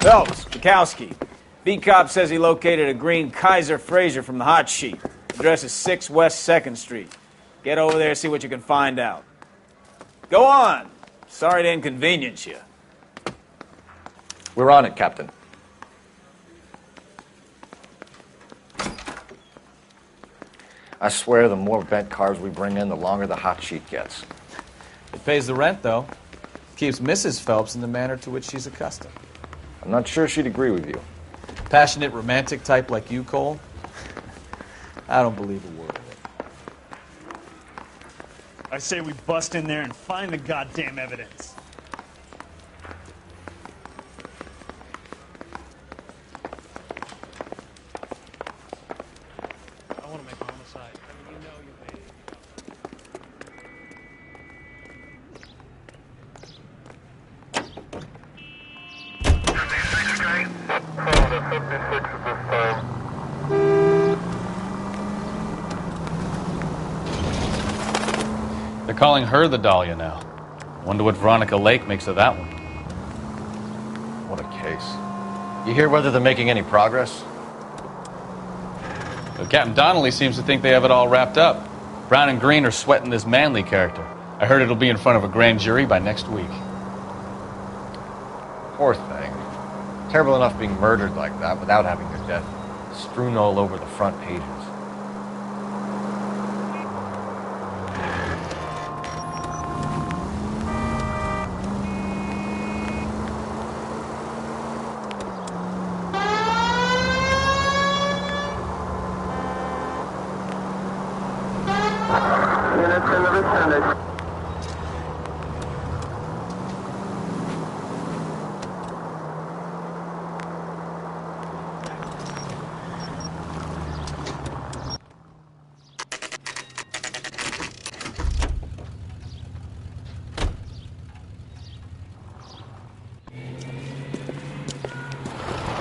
Phelps, Bukowski. V-Cop says he located a green Kaiser Fraser from the hot sheet. Address is 6 West 2nd Street. Get over there and see what you can find out. Go on. Sorry to inconvenience you. We're on it, Captain. I swear the more bent cars we bring in, the longer the hot sheet gets. It pays the rent, though. Keeps Mrs. Phelps in the manner to which she's accustomed. I'm not sure she'd agree with you. Passionate, romantic type like you, Cole? I don't believe a word of it. I say we bust in there and find the goddamn evidence. I want to make a homicide. I mean, you know you made it. They're calling her the Dahlia now. Wonder what Veronica Lake makes of that one. What a case. You hear whether they're making any progress? But Captain Donnelly seems to think they have it all wrapped up. Brown and Green are sweating this Manley character. I heard it'll be in front of a grand jury by next week. Poor thing. Terrible enough being murdered like that without having their death strewn all over the front pages.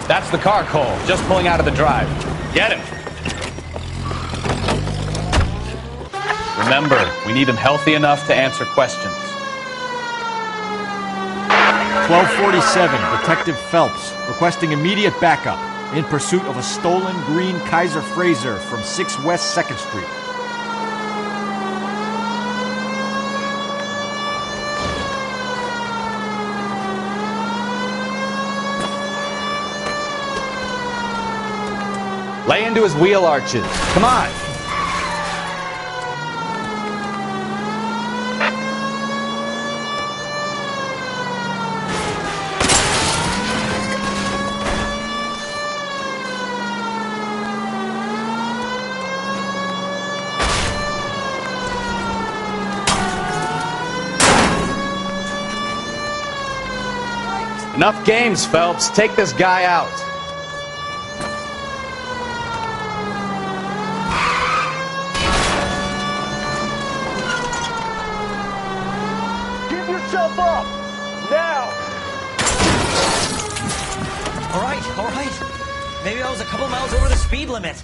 That's the car, Cole. Just pulling out of the drive. Get him. Remember, we need him healthy enough to answer questions. 1247, Detective Phelps, requesting immediate backup in pursuit of a stolen green Kaiser Fraser from 6 West 2nd Street. Lay into his wheel arches. Come on. Enough games, Phelps. Take this guy out. Up! Now! All right. Maybe I was a couple miles over the speed limit.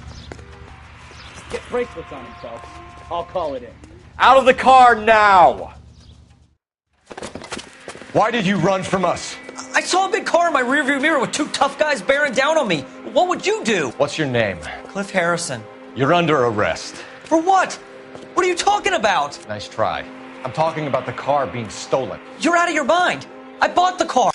Get bracelets on him, Phelps. I'll call it in. Out of the car now! Why did you run from us? I saw a big car in my rearview mirror with two tough guys bearing down on me. What would you do? What's your name? Cliff Harrison. You're under arrest. For what? What are you talking about? Nice try. I'm talking about the car being stolen. You're out of your mind. I bought the car.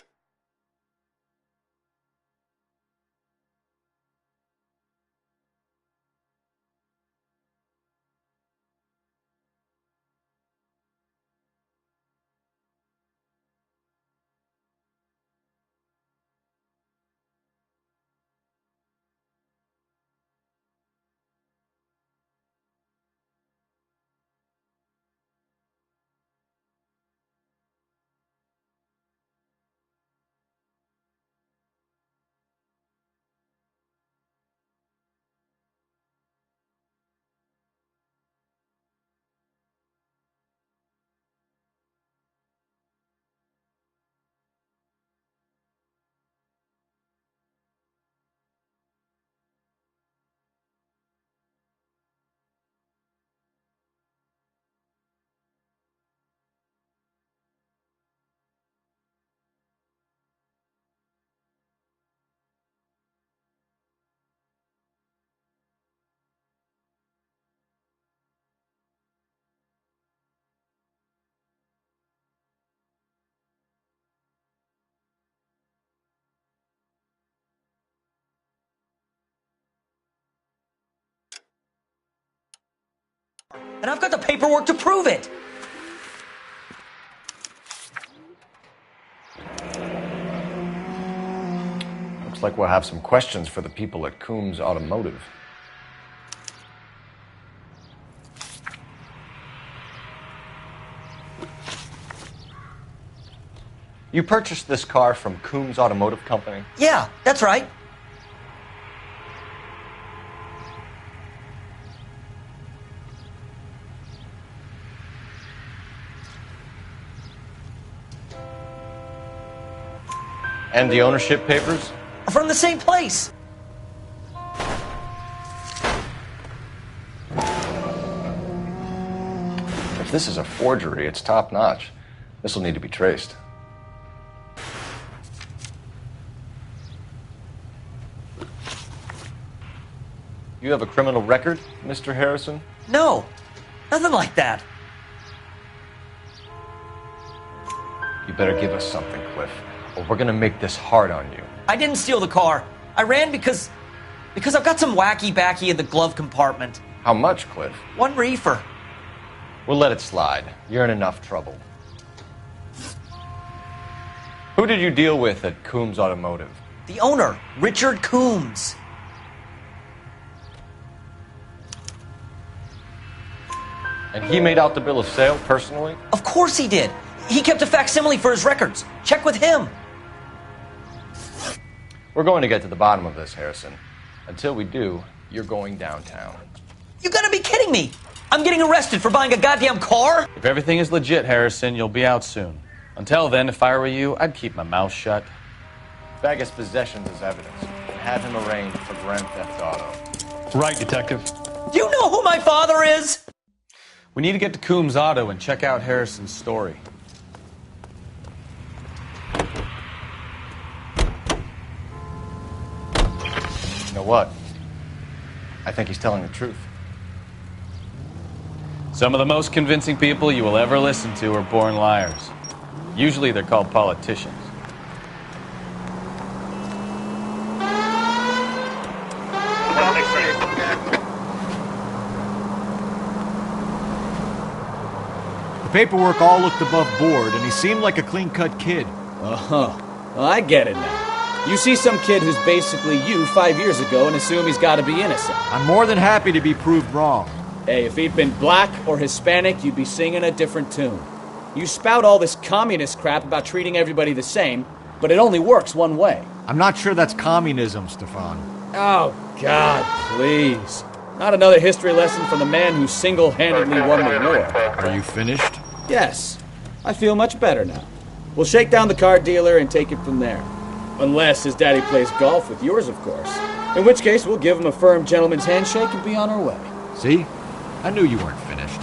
And I've got the paperwork to prove it. Looks like we'll have some questions for the people at Coombs Automotive. You purchased this car from Coombs Automotive Company? Yeah, that's right. And the ownership papers? From the same place. If this is a forgery, it's top-notch. This will need to be traced. You have a criminal record, Mr. Harrison? No, nothing like that. You better give us something, Cliff, or we're gonna make this hard on you. I didn't steal the car. I ran because I've got some wacky backy in the glove compartment. How much, Cliff? 1 reefer. We'll let it slide. You're in enough trouble. Who did you deal with at Coombs Automotive? The owner, Richard Coombs. And he made out the bill of sale personally? Of course he did. He kept a facsimile for his records. Check with him. We're going to get to the bottom of this, Harrison. Until we do, you're going downtown. You gotta be kidding me. I'm getting arrested for buying a goddamn car? If everything is legit, Harrison, you'll be out soon. Until then, if I were you, I'd keep my mouth shut. Bag his possessions as evidence and have him arraigned for grand theft auto. Right, Detective. Do you know who my father is? We need to get to Coombs Auto and check out Harrison's story. You know what? I think he's telling the truth. Some of the most convincing people you will ever listen to are born liars. Usually they're called politicians. The paperwork all looked above board, and he seemed like a clean-cut kid. Oh, well, I get it now. You see some kid who's basically you 5 years ago and assume he's got to be innocent. I'm more than happy to be proved wrong. Hey, if he'd been black or Hispanic, you'd be singing a different tune. You spout all this communist crap about treating everybody the same, but it only works one way. I'm not sure that's communism, Stefan. Oh, God, please. Not another history lesson from the man who single-handedly won the war. Are you finished? Yes, I feel much better now. We'll shake down the car dealer and take it from there. Unless his daddy plays golf with yours, of course. In which case, we'll give him a firm gentleman's handshake and be on our way. See? I knew you weren't finished.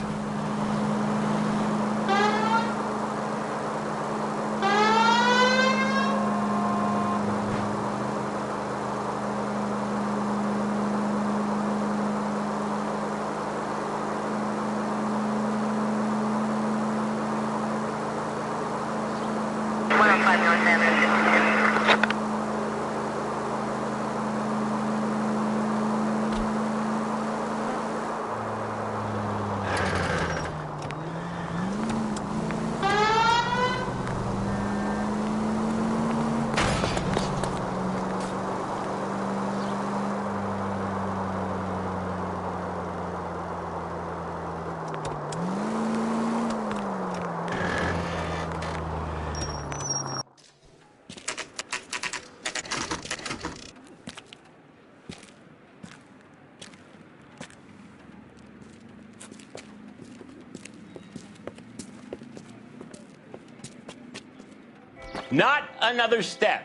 Not another step.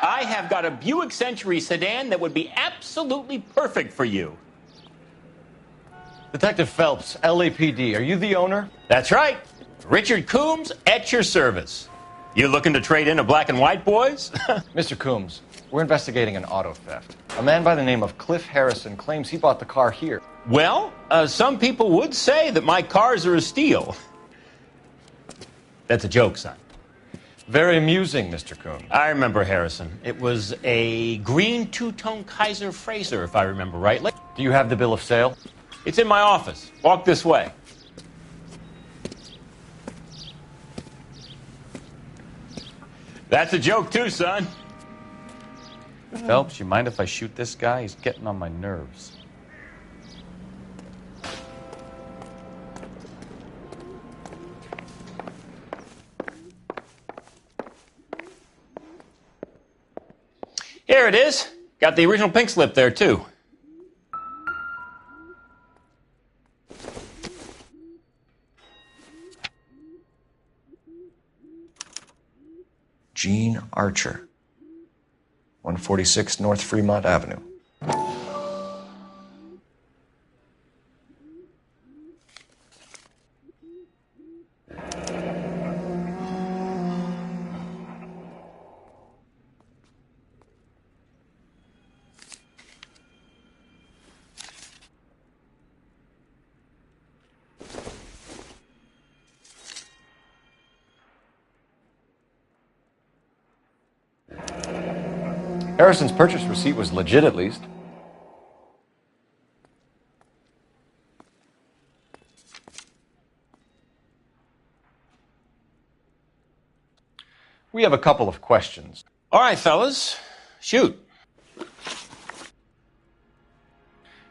I have got a Buick Century sedan that would be absolutely perfect for you. Detective Phelps, LAPD, are you the owner? That's right. Richard Coombs at your service. You looking to trade in a black and white, boys? Mr. Coombs, we're investigating an auto theft. A man by the name of Cliff Harrison claims he bought the car here. Well, some people would say that my cars are a steal. That's a joke, son. Very amusing, Mr. Coombs. I remember Harrison. It was a green two-tone Kaiser Frazer, if I remember rightly. Do you have the bill of sale? It's in my office. Walk this way. That's a joke too, son. Phelps, you mind if I shoot this guy? He's getting on my nerves. Here it is. Got the original pink slip there, too. Gene Archer, 146 North Fremont Avenue. Harrison's purchase receipt was legit, at least. We have a couple of questions. All right, fellas. Shoot.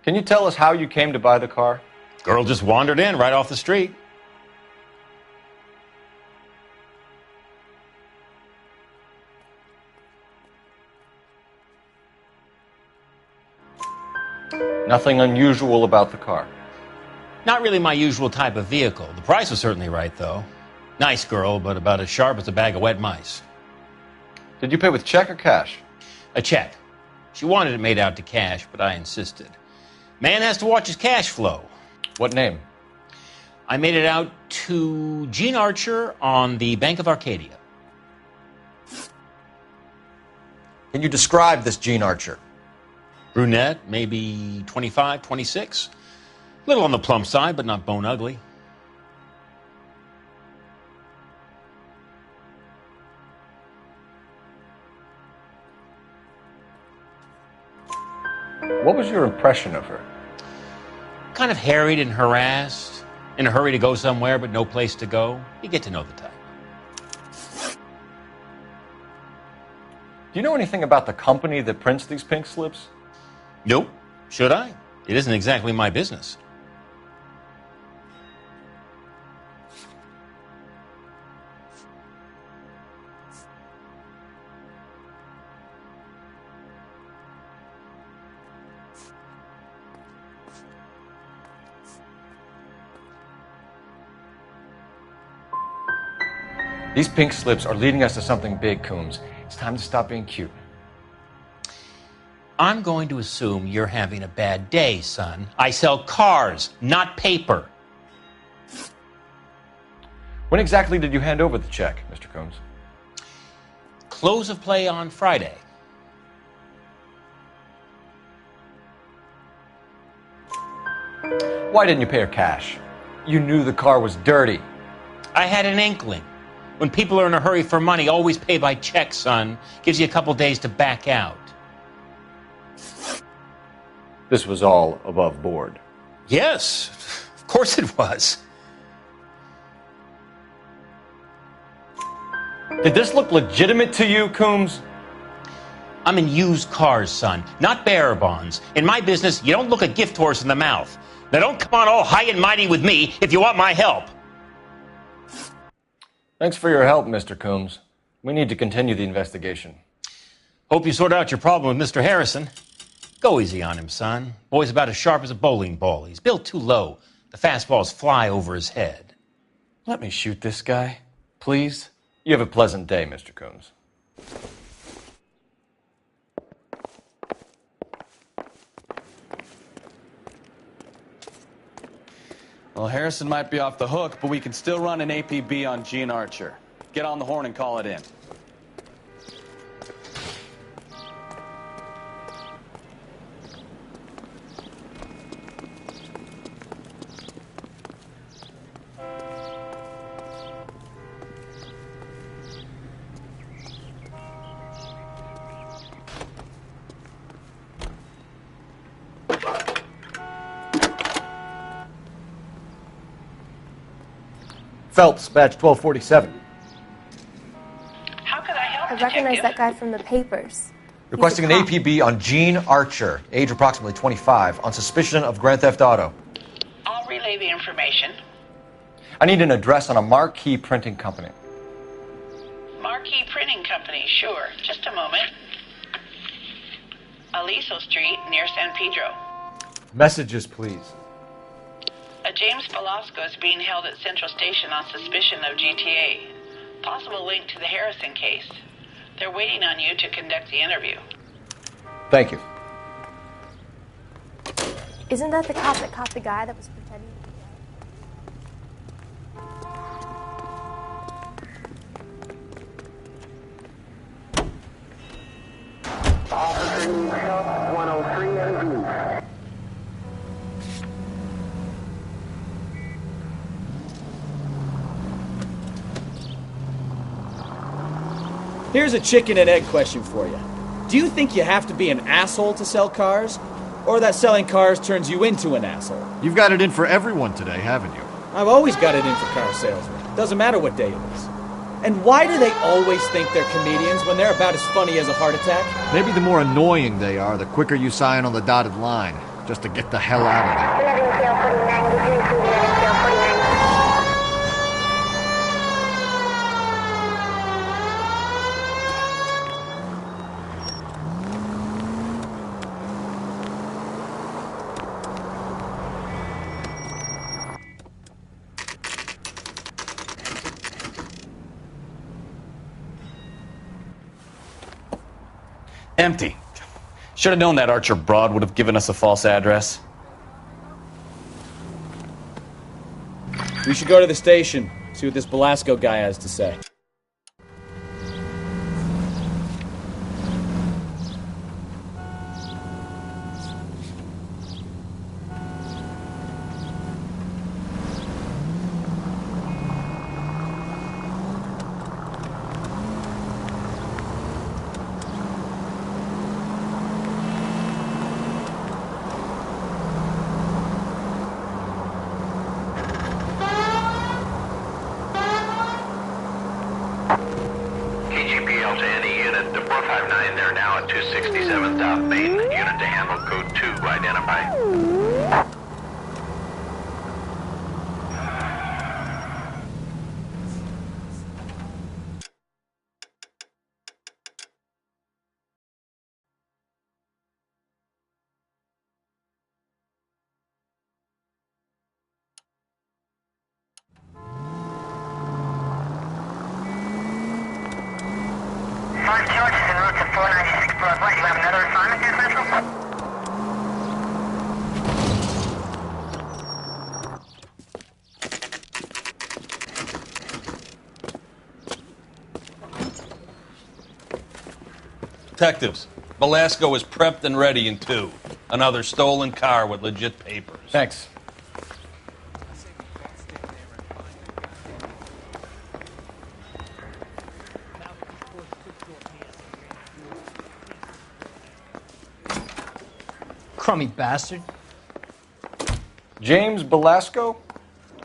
Can you tell us how you came to buy the car? Girl just wandered in right off the street. Nothing unusual about the car. Not really my usual type of vehicle. The price was certainly right, though. Nice girl, but about as sharp as a bag of wet mice. Did you pay with check or cash? A check. She wanted it made out to cash, but I insisted. Man has to watch his cash flow. What name? I made it out to Gene Archer on the Bank of Arcadia. Can you describe this Gene Archer? Brunette, maybe 25, 26. Little on the plump side, but not bone ugly. What was your impression of her? Kind of harried and harassed. In a hurry to go somewhere, but no place to go. You get to know the type. Do you know anything about the company that prints these pink slips? Nope. Should I? It isn't exactly my business. These pink slips are leading us to something big, Coombs. It's time to stop being cute. I'm going to assume you're having a bad day, son. I sell cars, not paper. When exactly did you hand over the check, Mr. Coombs? Close of play on Friday. Why didn't you pay her cash? You knew the car was dirty. I had an inkling. When people are in a hurry for money, always pay by check, son. Gives you a couple days to back out. This was all above board. Yes, of course it was. Did this look legitimate to you, Coombs? I'm in used cars, son, not bearer bonds. In my business, you don't look a gift horse in the mouth. Now don't come on all high and mighty with me if you want my help. Thanks for your help, Mr. Coombs. We need to continue the investigation. Hope you sort out your problem with Mr. Harrison. Go easy on him, son. Boy's about as sharp as a bowling ball. He's built too low. The fastballs fly over his head. Let me shoot this guy, please. You have a pleasant day, Mr. Coombs. Well, Harrison might be off the hook, but we can still run an APB on Gene Archer. Get on the horn and call it in. Phelps, badge 1247. How could I help, I recognize Detective? that guy from the papers. Requesting an He's a cop. APB on Gene Archer, age approximately 25, on suspicion of Grand Theft Auto. I'll relay the information. I need an address on a Marquee Printing Company. Marquee Printing Company, sure. Just a moment. Aliso Street, near San Pedro. Messages, please. A James Velasco is being held at Central Station on suspicion of GTA. Possible link to the Harrison case. They're waiting on you to conduct the interview. Thank you. Isn't that the cop that caught the guy that was pretending to be dead? Officer needs help, 103 and view. Here's a chicken and egg question for you. Do you think you have to be an asshole to sell cars? Or that selling cars turns you into an asshole? You've got it in for everyone today, haven't you? I've always got it in for car salesmen. Doesn't matter what day it is. And why do they always think they're comedians when they're about as funny as a heart attack? Maybe the more annoying they are, the quicker you sign on the dotted line, just to get the hell out of there. 11 scale 49, did you include 11 scale 49? Empty. Should have known that Archer broad would have given us a false address. We should go to the station, see what this Velasco guy has to say. KGPL to any unit to 459, they're now at 267 South Main. Unit to handle code 2, identify. Five charges en route to 496 Broadway. You have another assignment here, Central? Detectives, Velasco is prepped and ready in 2. Another stolen car with legit papers. Thanks. Crummy bastard. James Velasco?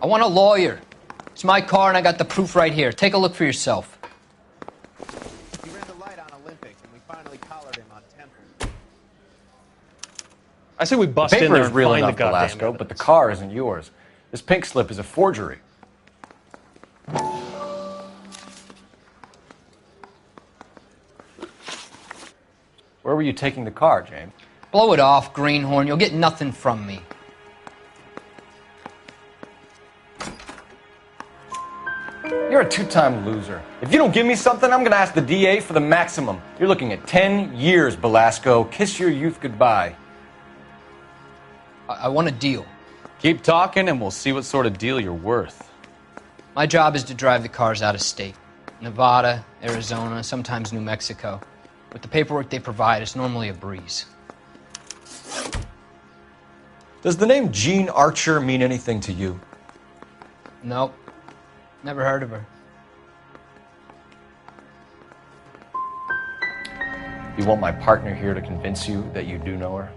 I want a lawyer. It's my car and I got the proof right here. Take a look for yourself. He ran the light on Olympic and we finally collared him on Temple. I say we bust in Paper there is and real find the enough, goddamn Velasco, evidence. but the car isn't yours. This pink slip is a forgery. Where were you taking the car, James? Blow it off, greenhorn. You'll get nothing from me. You're a two-time loser. If you don't give me something, I'm going to ask the DA for the maximum. You're looking at 10 years, Velasco. Kiss your youth goodbye. I want a deal. Keep talking and we'll see what sort of deal you're worth. My job is to drive the cars out of state. Nevada, Arizona, sometimes New Mexico. With the paperwork they provide, it's normally a breeze. Does the name Gene Archer mean anything to you? Nope. Never heard of her. You want my partner here to convince you that you do know her?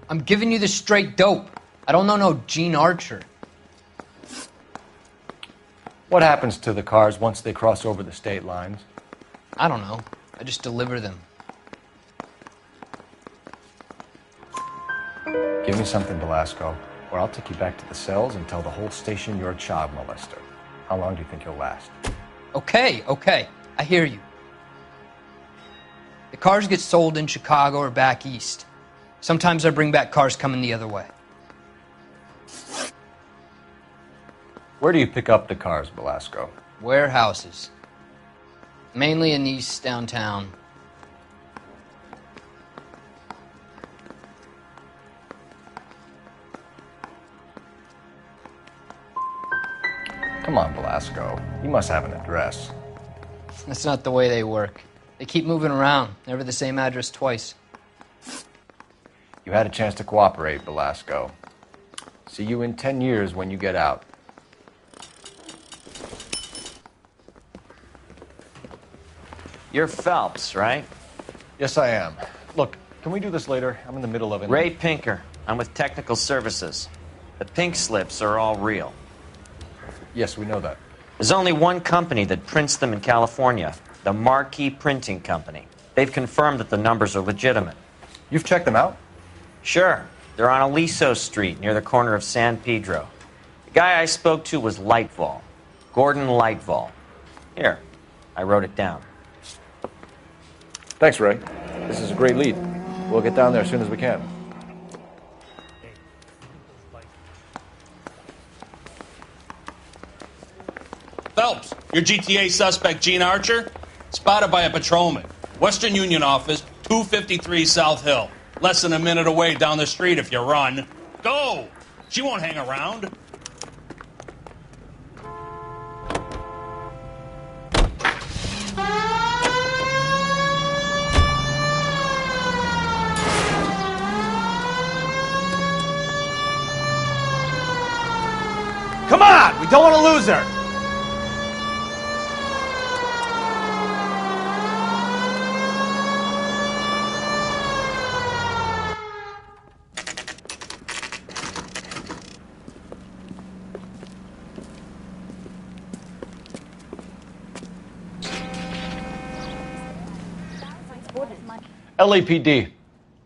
I'm giving you the straight dope. I don't know no Gene Archer. What happens to the cars once they cross over the state lines? I don't know. I just deliver them. Give me something, Velasco, or I'll take you back to the cells and tell the whole station you're a child molester. How long do you think you'll last? Okay. I hear you. The cars get sold in Chicago or back east. Sometimes I bring back cars coming the other way. Where do you pick up the cars, Velasco? Warehouses. Mainly in East downtown. Come on, Velasco. You must have an address. That's not the way they work. They keep moving around, never the same address twice. You had a chance to cooperate, Velasco. See you in 10 years when you get out. You're Phelps, right? Yes, I am. Look, can we do this later? I'm in the middle of it. Ray Pinker. I'm with Technical Services. The pink slips are all real. Yes, we know that. There's only one company that prints them in California, the Marquee Printing Company. They've confirmed that the numbers are legitimate. You've checked them out? Sure. They're on Aliso Street, near the corner of San Pedro. The guy I spoke to was Lightval. Gordon Lightval. Here, I wrote it down. Thanks, Ray. This is a great lead. We'll get down there as soon as we can. Phelps, your GTA suspect, Gene Archer, spotted by a patrolman. Western Union office, 253 South Hill. Less than a minute away down the street if you run. Go! She won't hang around. Come on! We don't want to lose her! LAPD.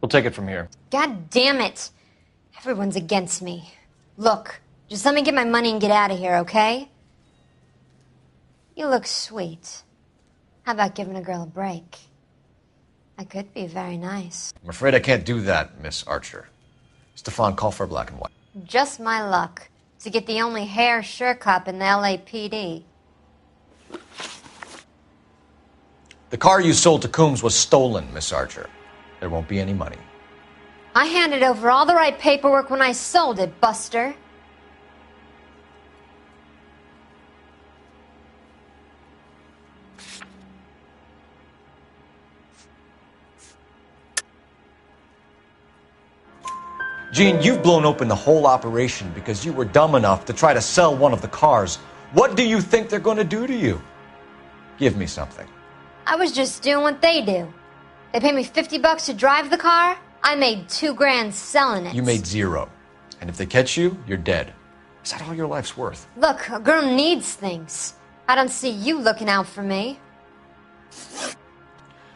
We'll take it from here. God damn it. Everyone's against me. Look, just let me get my money and get out of here, okay? You look sweet. How about giving a girl a break? I could be very nice. I'm afraid I can't do that, Miss Archer. Stefan, call for black and white. Just my luck to get the only hair sure cop in the LAPD. The car you sold to Coombs was stolen, Miss Archer. There won't be any money. I handed over all the right paperwork when I sold it, Buster. Gene, you've blown open the whole operation because you were dumb enough to try to sell one of the cars. What do you think they're going to do to you? Give me something. I was just doing what they do. They paid me $50 to drive the car. I made $2 grand selling it. You made zero. And if they catch you, you're dead. Is that all your life's worth? Look, a girl needs things. I don't see you looking out for me.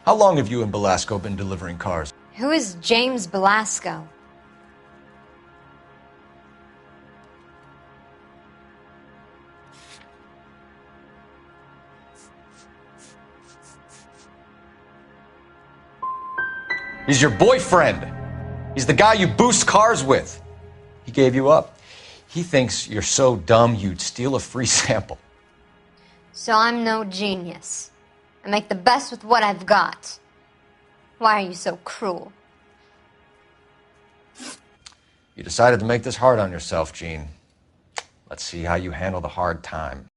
How long have you and Belasco been delivering cars? Who is James Belasco? He's your boyfriend. He's the guy you boost cars with. He gave you up. He thinks you're so dumb you'd steal a free sample. So I'm no genius. I make the best with what I've got. Why are you so cruel? You decided to make this hard on yourself, Gene. Let's see how you handle the hard time.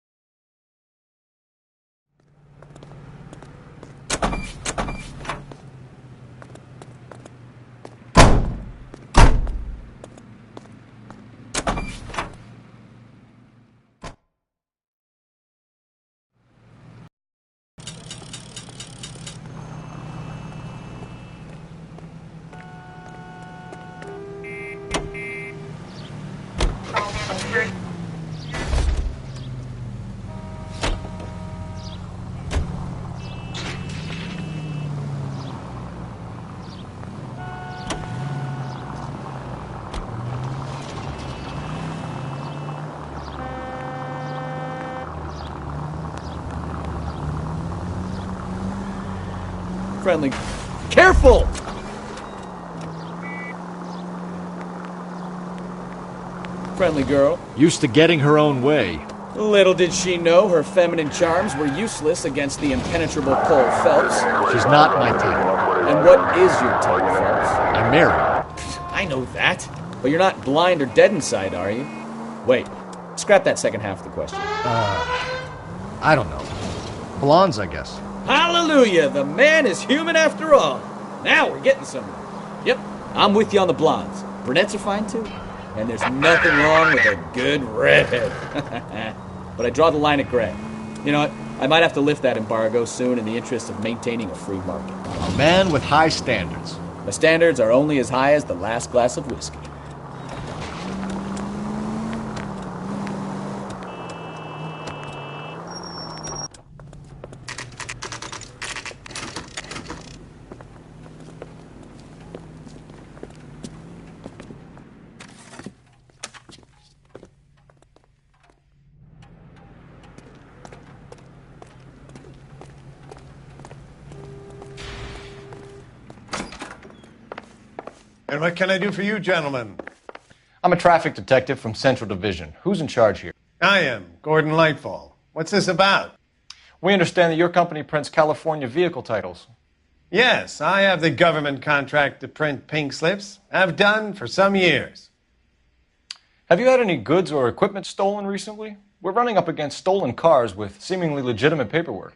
Friendly. Careful! Friendly girl. Used to getting her own way. Little did she know her feminine charms were useless against the impenetrable Cole Phelps. She's not my type. And what is your type, Phelps? I'm married. I know that. But you're not blind or dead inside, are you? Wait. Scrap that second half of the question. I don't know. Blondes, I guess. Hallelujah! The man is human after all. Now we're getting somewhere. Yep, I'm with you on the blondes. Brunettes are fine too. And there's nothing wrong with a good redhead. But I draw the line at gray. You know what? I might have to lift that embargo soon in the interest of maintaining a free market. A man with high standards. My standards are only as high as the last glass of whiskey. And what can I do for you, gentlemen? I'm a traffic detective from Central Division. Who's in charge here? I am, Gordon Lightfall. What's this about? We understand that your company prints California vehicle titles. Yes, I have the government contract to print pink slips. I've done for some years. Have you had any goods or equipment stolen recently? We're running up against stolen cars with seemingly legitimate paperwork.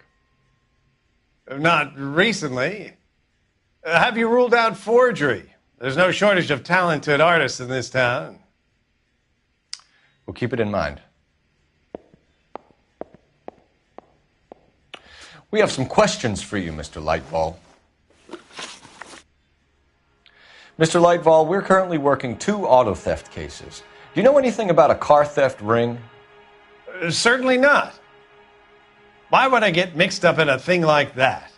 Not recently. Have you ruled out forgery? There's no shortage of talented artists in this town. We'll keep it in mind. We have some questions for you, Mr. Lightfall. Mr. Lightfall, we're currently working 2 auto theft cases. Do you know anything about a car theft ring? Certainly not. Why would I get mixed up in a thing like that?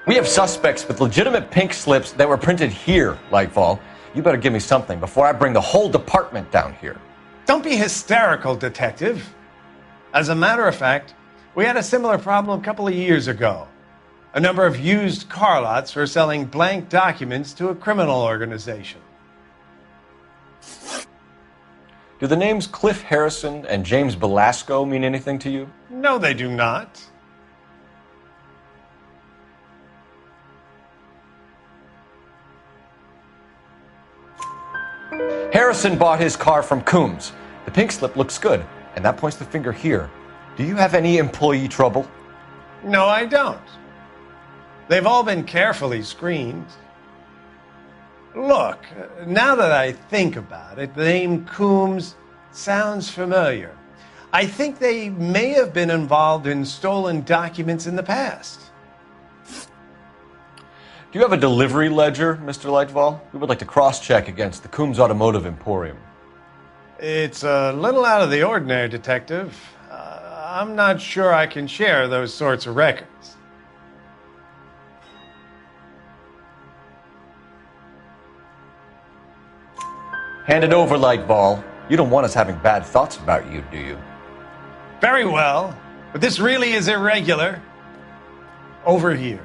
We have suspects with legitimate pink slips that were printed here, Lightfall. You better give me something before I bring the whole department down here. Don't be hysterical, Detective. As a matter of fact, we had a similar problem a couple of years ago. A number of used car lots were selling blank documents to a criminal organization. Do the names Cliff Harrison and James Belasco mean anything to you? No, they do not. Harrison bought his car from Coombs. The pink slip looks good, and that points the finger here. Do you have any employee trouble? No, I don't. They've all been carefully screened. Look, now that I think about it, the name Coombs sounds familiar. I think they may have been involved in stolen documents in the past. Do you have a delivery ledger, Mr. Lightfall? We would like to cross-check against the Coombs Automotive Emporium. It's a little out of the ordinary, Detective. I'm not sure I can share those sorts of records. Hand it over, Lightfall. You don't want us having bad thoughts about you, do you? Very well, but this really is irregular. Over here.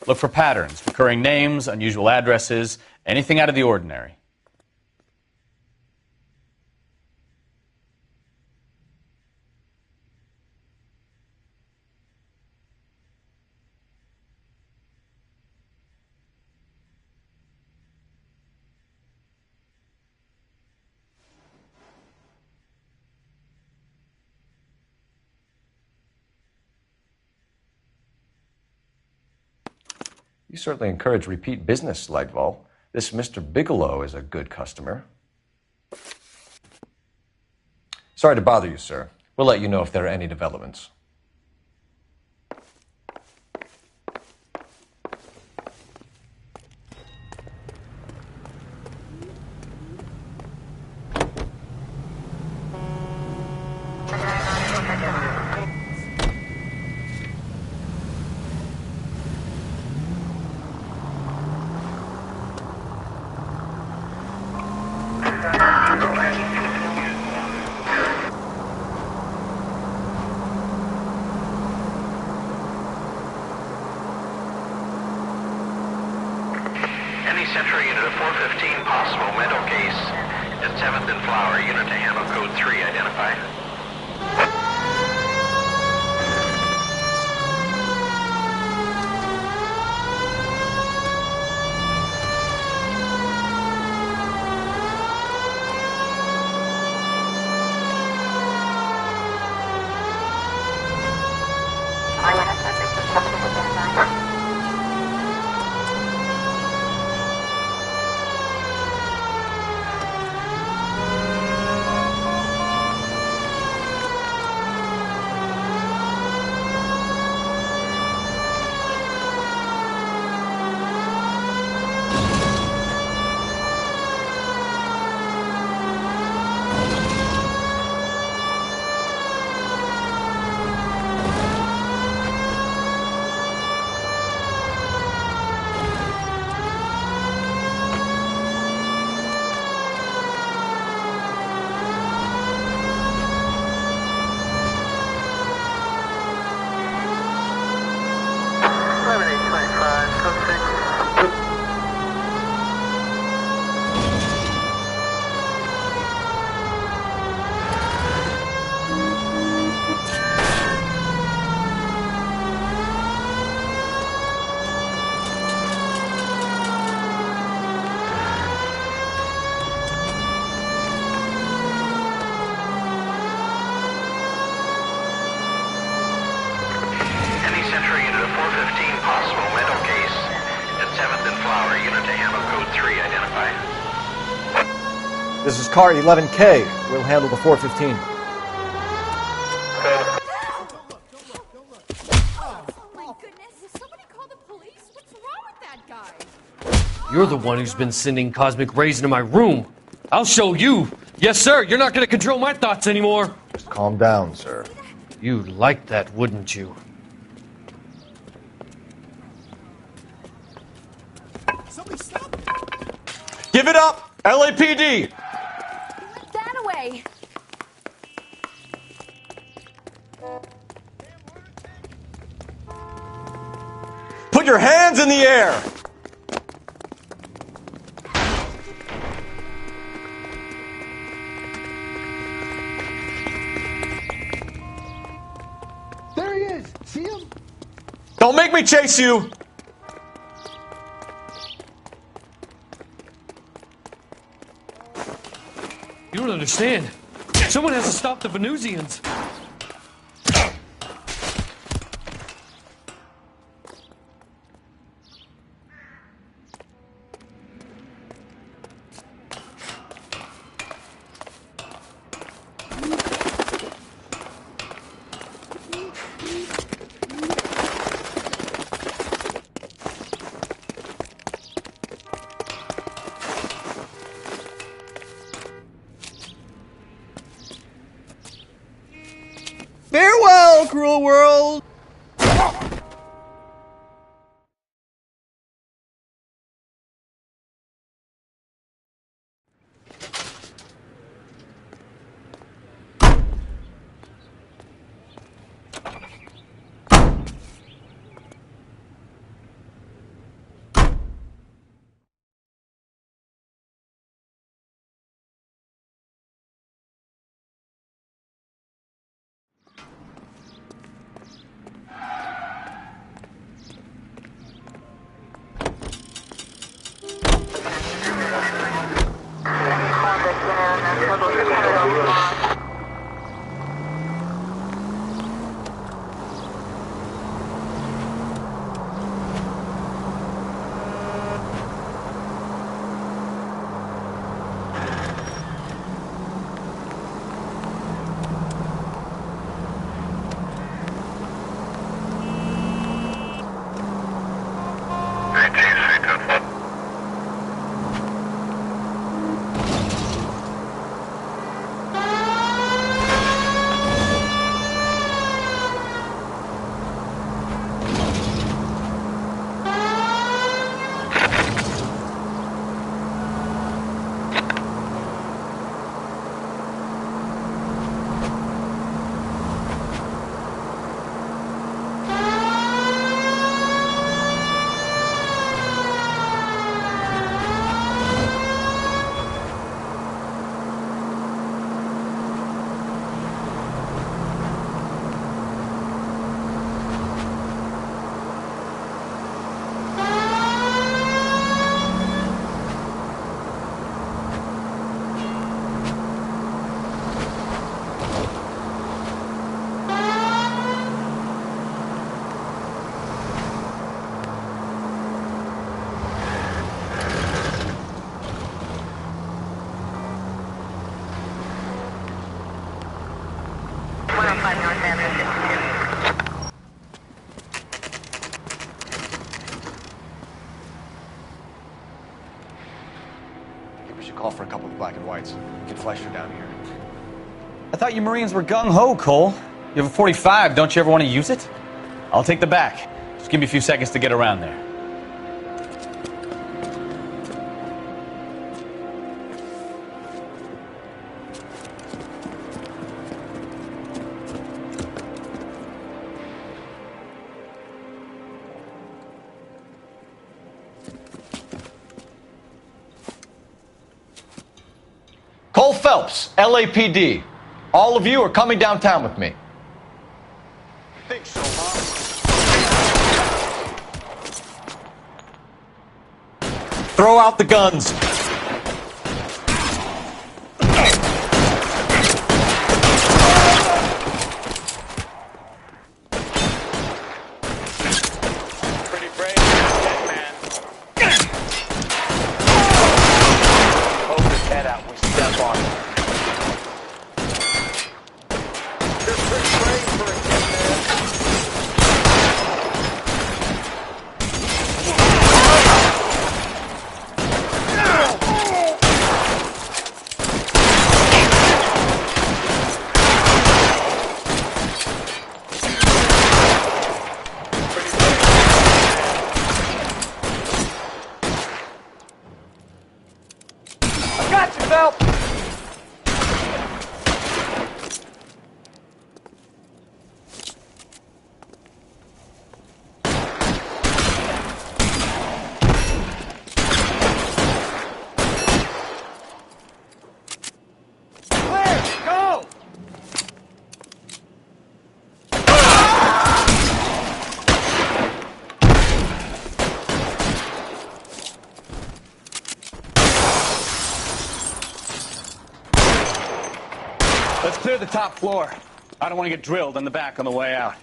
Look for patterns, recurring names, unusual addresses, anything out of the ordinary. You certainly encourage repeat business, Lightfall. This Mr. Bigelow is a good customer. Sorry to bother you, sir. We'll let you know if there are any developments. Central Unit of 415, possible mental case at 7th and Flower. Unit to handle code 3, identify. This is car 11K. We'll handle the 415. You're the one who's been sending cosmic rays into my room. I'll show you. Yes, sir. You're not going to control my thoughts anymore. Just calm down, sir. You'd like that, wouldn't you? Give it up! LAPD! That away. Put your hands in the air! There he is. See him? Don't make me chase you! You don't understand. Someone has to stop the Venusians. Farewell, cruel world! black and whites. You can flash her down here. I thought you Marines were gung-ho, Cole. You have a 45, don't you ever want to use it? I'll take the back. Just give me a few seconds to get around there. Cole Phelps, LAPD. All of you are coming downtown with me. Think so, huh? Throw out the guns. Pretty brave, dead man. Poke his head out, we step on him. You're pretty brave for a dead man. I got you, Phelps. Clear! Go! Let's clear the top floor. I don't want to get drilled in the back on the way out.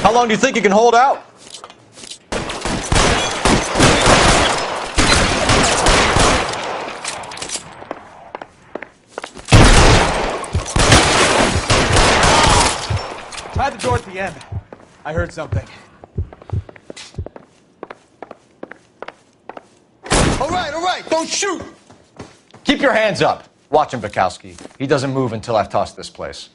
How long do you think you can hold out? Try the door at the end. I heard something. All right, don't shoot! Keep your hands up. Watch him, Bukowski. He doesn't move until I've tossed this place.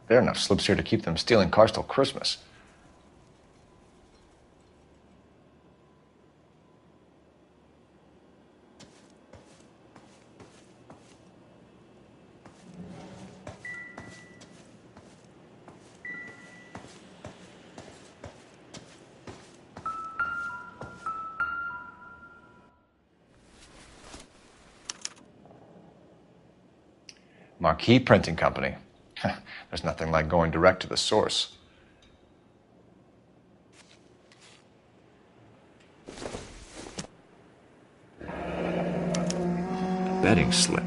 There are enough slips here to keep them stealing cars till Christmas. Marquee Printing Company. There's nothing like going direct to the source. Betting slip.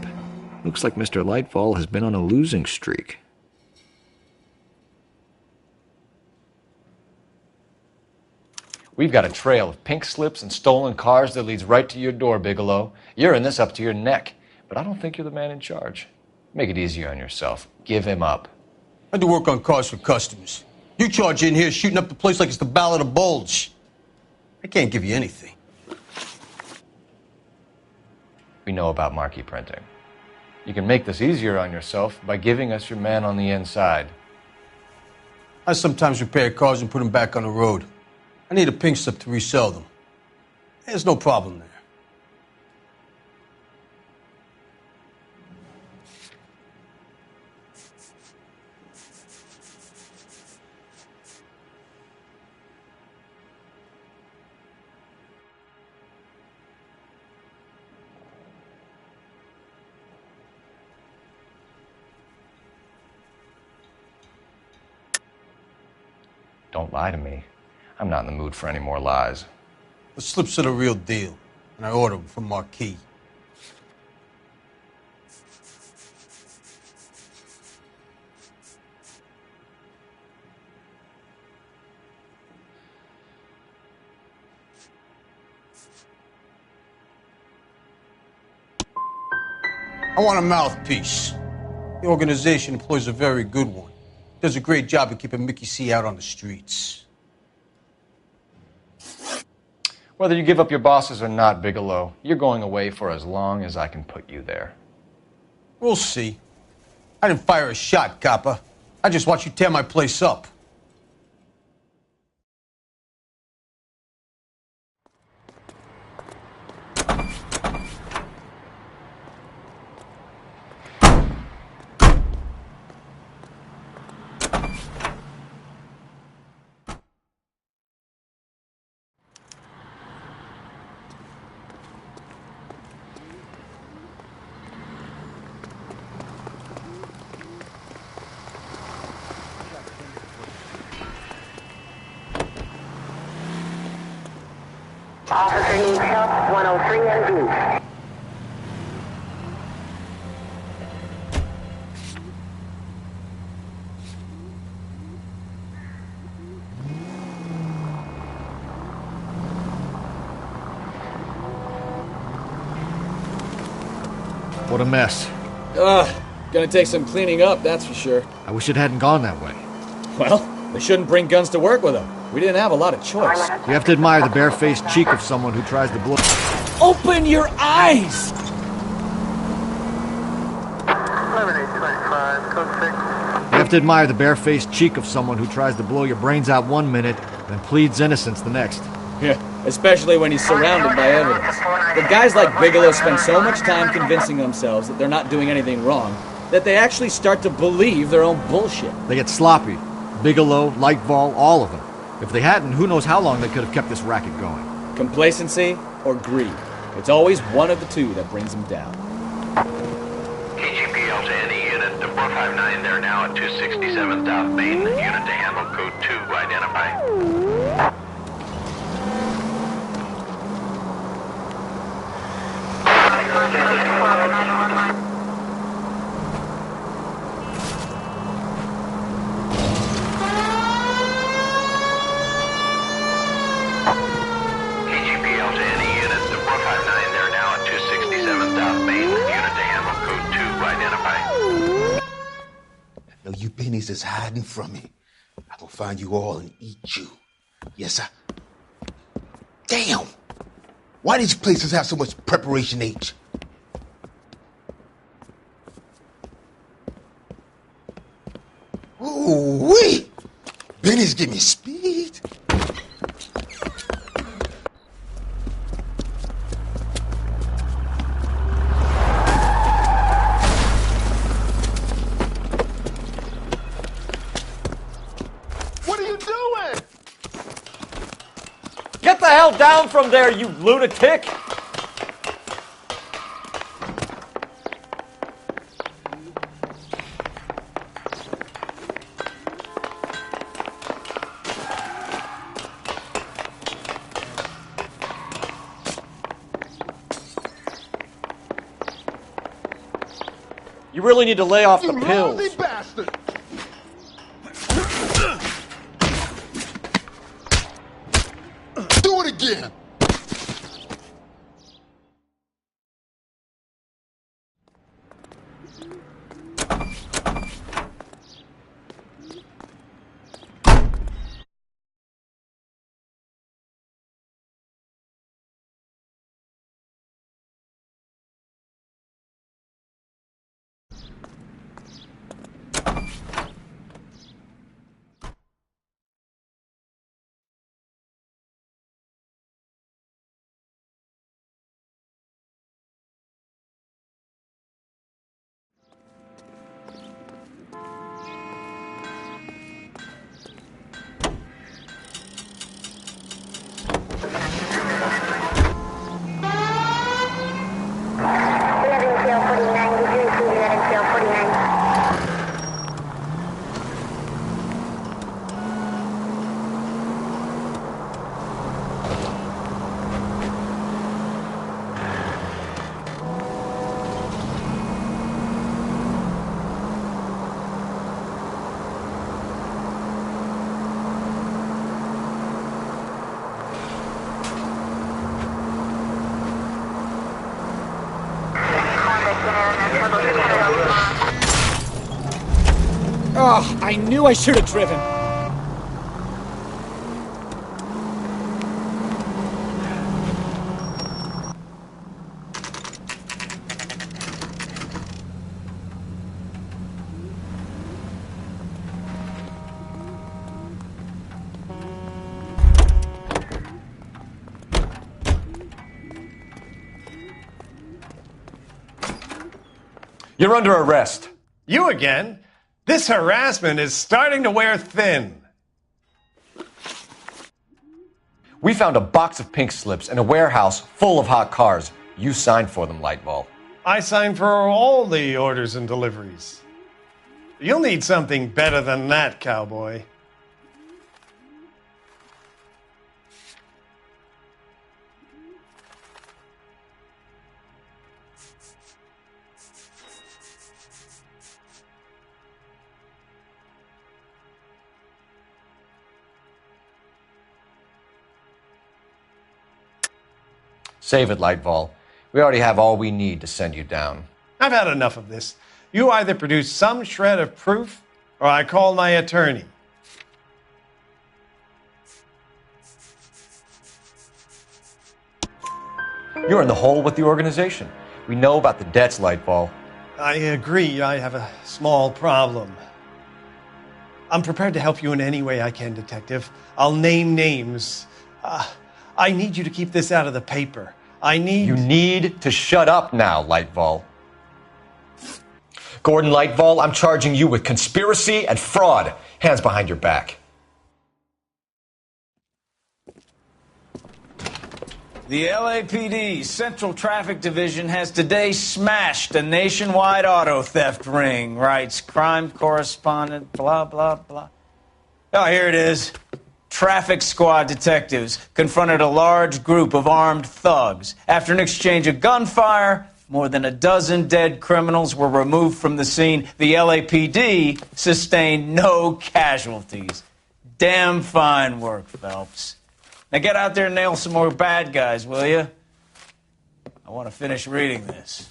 Looks like Mr. Lightfall has been on a losing streak. We've got a trail of pink slips and stolen cars that leads right to your door, Bigelow. You're in this up to your neck, but I don't think you're the man in charge. Make it easier on yourself. Give him up. I do work on cars for customers. You charge in here shooting up the place like it's the Ballad of Bulge. I can't give you anything. We know about marquee printing. You can make this easier on yourself by giving us your man on the inside. I sometimes repair cars and put them back on the road. I need a pink slip to resell them. There's no problem there. Don't lie to me. I'm not in the mood for any more lies. The slips are the real deal, and I ordered them from Marquee. I want a mouthpiece. The organization employs a very good one. Does a great job of keeping Mickey C out on the streets. Whether you give up your bosses or not, Bigelow, you're going away for as long as I can put you there. We'll see. I didn't fire a shot, copper. I just watched you tear my place up. Officer needs help, 103 and B. What a mess. Gonna take some cleaning up, that's for sure. I wish it hadn't gone that way. Well, they shouldn't bring guns to work with them. We didn't have a lot of choice. You have to admire the barefaced cheek of someone who tries to blow... Open your eyes! You have to admire the barefaced cheek of someone who tries to blow your brains out one minute, then pleads innocence the next. Yeah, especially when he's surrounded by evidence. But guys like Bigelow spend so much time convincing themselves that they're not doing anything wrong, that they actually start to believe their own bullshit. They get sloppy. Bigelow, Lightfall, all of them. If they hadn't, who knows how long they could have kept this racket going. Complacency or greed. It's always one of the two that brings them down. KGPL to any unit. The 459 there now at 267 South Main. Unit to handle code 2. Identify. KGPL to any unit. The 459 there now at 267 South Main. Unit to handle code 2. Identify. Now you pennies is hiding from me. I will find you all and eat you. Yes, sir. Damn! Why these places have so much preparation H? Ooh. Please give me speed. What are you doing? Get the hell down from there, you lunatic! You really need to lay off the pills. Lousy bastard! Do it again! Oh, I knew I should have driven. You're under arrest. You again? This harassment is starting to wear thin. We found a box of pink slips in a warehouse full of hot cars. You signed for them, Lightball. I signed for all the orders and deliveries. You'll need something better than that, cowboy. Save it, Lightball. We already have all we need to send you down. I've had enough of this. You either produce some shred of proof, or I call my attorney. You're in the hole with the organization. We know about the debts, Lightball. I agree. I have a small problem. I'm prepared to help you in any way I can, Detective. I'll name names. I need you to keep this out of the paper. You need to shut up now, Lightball. Gordon Lightball, I'm charging you with conspiracy and fraud. Hands behind your back. The LAPD Central Traffic Division has today smashed a nationwide auto theft ring, writes crime correspondent, blah, blah, blah. Oh, here it is. Traffic squad detectives confronted a large group of armed thugs. After an exchange of gunfire, more than a dozen dead criminals were removed from the scene. The LAPD sustained no casualties. Damn fine work, Phelps. Now get out there and nail some more bad guys, will you? I want to finish reading this.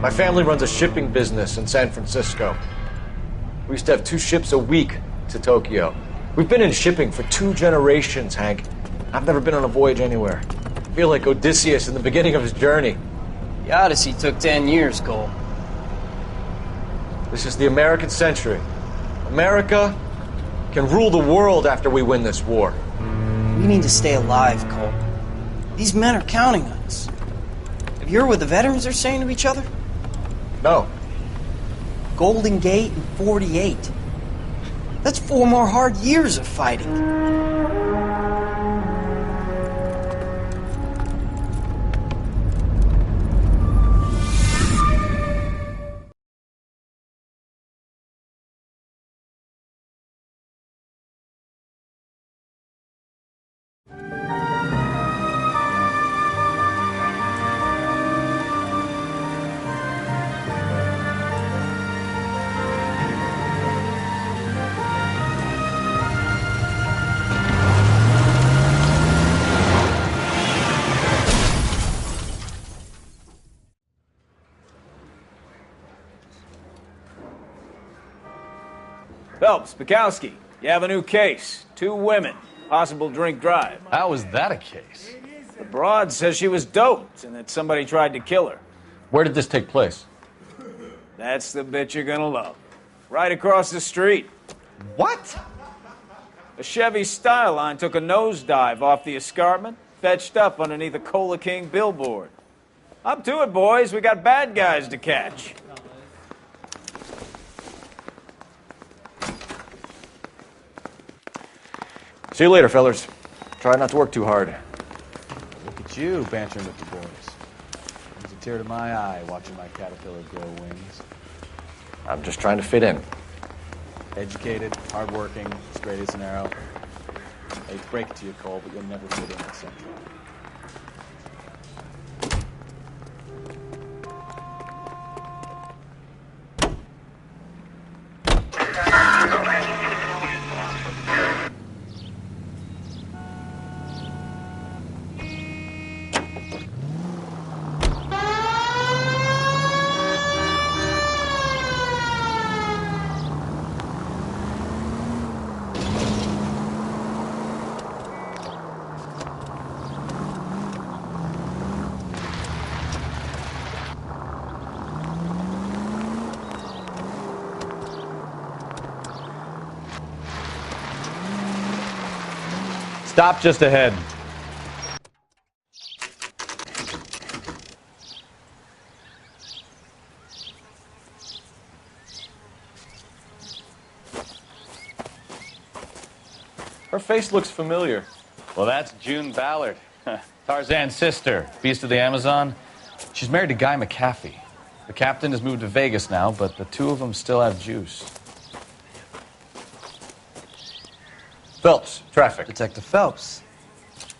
My family runs a shipping business in San Francisco. We used to have 2 ships a week to Tokyo. We've been in shipping for 2 generations, Hank. I've never been on a voyage anywhere. I feel like Odysseus in the beginning of his journey. The Odyssey took 10 years, Cole. This is the American century. America can rule the world after we win this war. We need to stay alive, Cole. These men are counting on us. Have you heard what the veterans are saying to each other? No. Golden Gate and 48. That's 4 more hard years of fighting. Phelps, Bukowski, you have a new case. 2 women, possible drink drive. How was that a case? The broad says she was doped and that somebody tried to kill her. Where did this take place? That's the bit you're gonna love. Right across the street. What? A Chevy Styline took a nosedive off the escarpment, fetched up underneath a Cola King billboard. Up to it, boys. We got bad guys to catch. See you later, fellers. Try not to work too hard. Look at you bantering with the boys. Brings a tear to my eye watching my caterpillar grow wings. I'm just trying to fit in. Educated, hardworking, straight as an arrow. I hate to break it to you, Cole, but you'll never fit in at Central. Stop just ahead. Her face looks familiar. Well, that's June Ballard, Tarzan's sister, beast of the Amazon. She's married to Guy McAfee. The captain has moved to Vegas now, but the 2 of them still have juice. Phelps, traffic. Detective Phelps.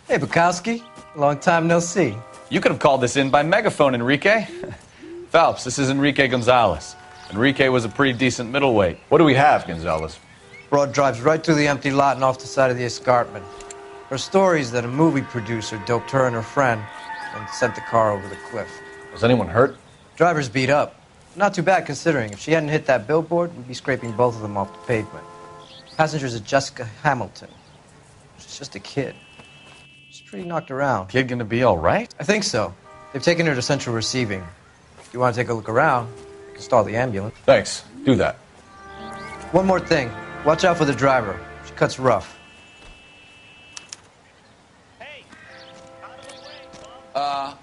Hey, Bukowski. Long time no see. You could have called this in by megaphone, Enrique. Phelps, this is Enrique Gonzalez. Enrique was a pretty decent middleweight. What do we have, Gonzalez? Broad drives right through the empty lot and off the side of the escarpment. Her story is that a movie producer doped her and her friend and sent the car over the cliff. Was anyone hurt? Driver's beat up. Not too bad considering. If she hadn't hit that billboard, we'd be scraping both of them off the pavement. Passenger's a Jessica Hamilton. She's just a kid. She's pretty knocked around. Kid gonna be all right? I think so. They've taken her to central receiving. If you want to take a look around, you can stall the ambulance. Thanks. Do that. One more thing. Watch out for the driver. She cuts rough.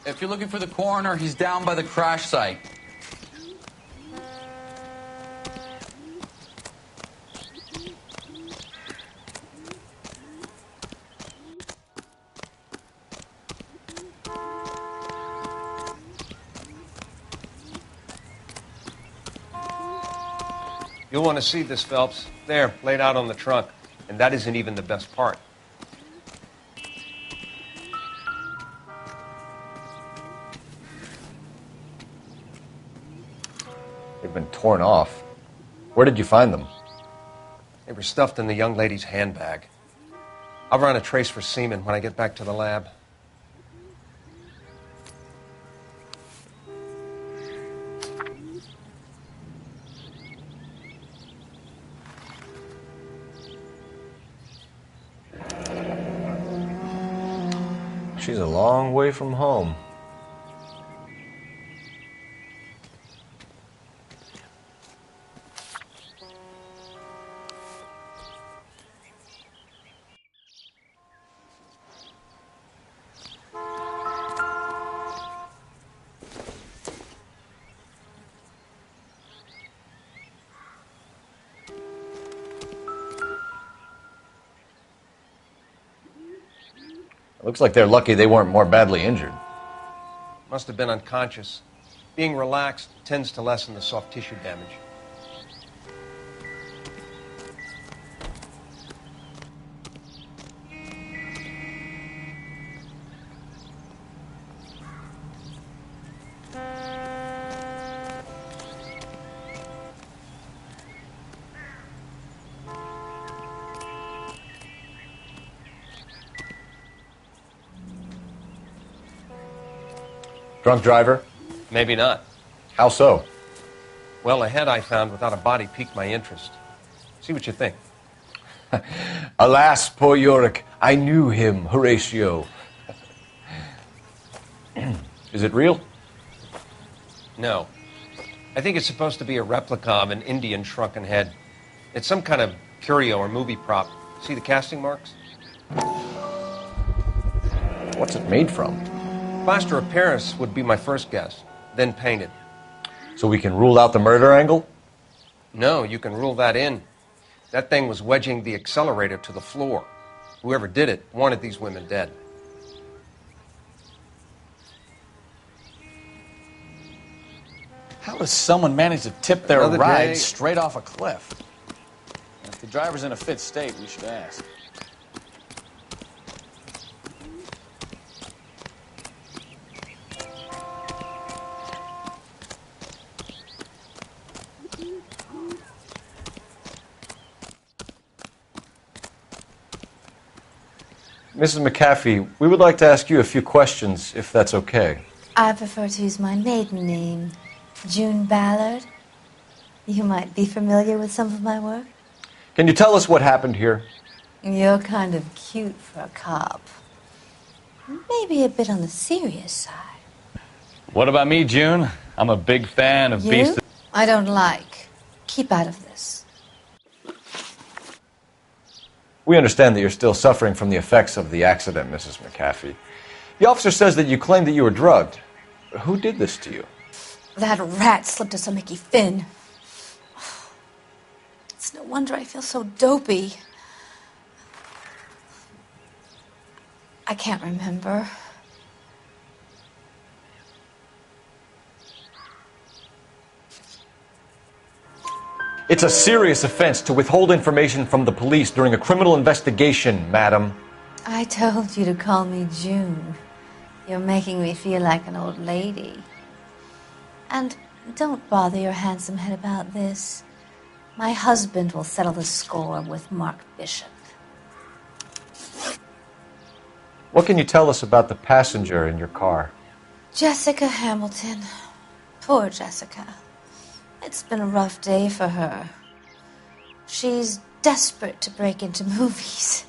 If you're looking for the coroner, he's down by the crash site. You'll want to see this, Phelps. There, laid out on the trunk. And that isn't even the best part. They've been torn off. Where did you find them? They were stuffed in the young lady's handbag. I'll run a trace for semen when I get back to the lab. She's a long way from home. Looks like they're lucky they weren't more badly injured. Must have been unconscious. Being relaxed tends to lessen the soft tissue damage. Drunk driver? Maybe not. How so? Well, a head I found without a body piqued my interest. See what you think. Alas, poor Yorick, I knew him, Horatio. Is it real? No. I think it's supposed to be a replica of an Indian shrunken head. It's some kind of curio or movie prop. See the casting marks? What's it made from? Plaster of Paris would be my first guess, then painted. So we can rule out the murder angle? No, you can rule that in. That thing was wedging the accelerator to the floor. Whoever did it wanted these women dead. How does someone manage to tip their Another ride day. straight off a cliff? If the driver's in a fit state, we should ask. Mrs. McAfee, we would like to ask you a few questions, if that's okay. I prefer to use my maiden name, June Ballard. You might be familiar with some of my work. Can you tell us what happened here? You're kind of cute for a cop. Maybe a bit on the serious side. What about me, June? I'm a big fan of You? Beast. I don't like. Keep out of this. We understand that you're still suffering from the effects of the accident, Mrs. McAfee. The officer says that you claimed that you were drugged. Who did this to you? That rat slipped us a Mickey Finn. It's no wonder I feel so dopey. I can't remember. It's a serious offense to withhold information from the police during a criminal investigation, madam. I told you to call me June. You're making me feel like an old lady. And don't bother your handsome head about this. My husband will settle the score with Mark Bishop. What can you tell us about the passenger in your car? Jessica Hamilton. Poor Jessica. It's been a rough day for her. She's desperate to break into movies.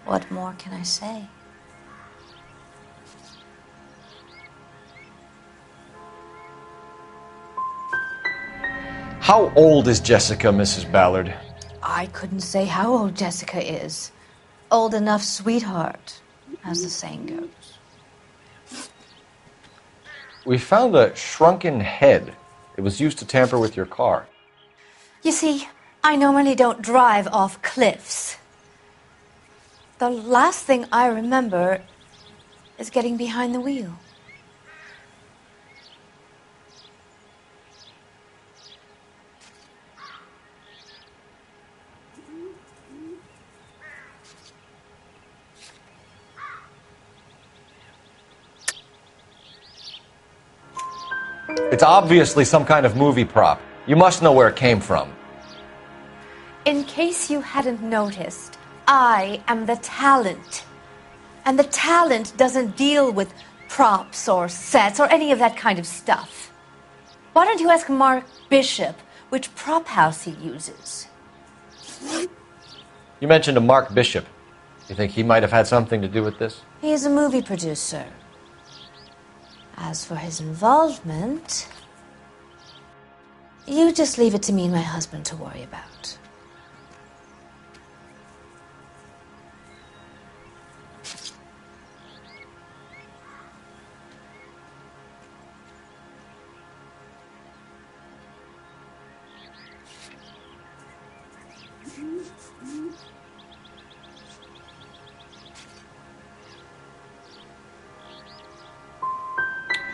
What more can I say? How old is Jessica, Mrs. Ballard? I couldn't say how old Jessica is. Old enough, sweetheart, as the saying goes. We found a shrunken head. It was used to tamper with your car. You see, I normally don't drive off cliffs. The last thing I remember is getting behind the wheel. It's obviously some kind of movie prop. You must know where it came from. In case you hadn't noticed, I am the talent. And the talent doesn't deal with props or sets or any of that kind of stuff. Why don't you ask Mark Bishop which prop house he uses? You mentioned a Mark Bishop. You think he might have had something to do with this? He is a movie producer. As for his involvement, you just leave it to me and my husband to worry about.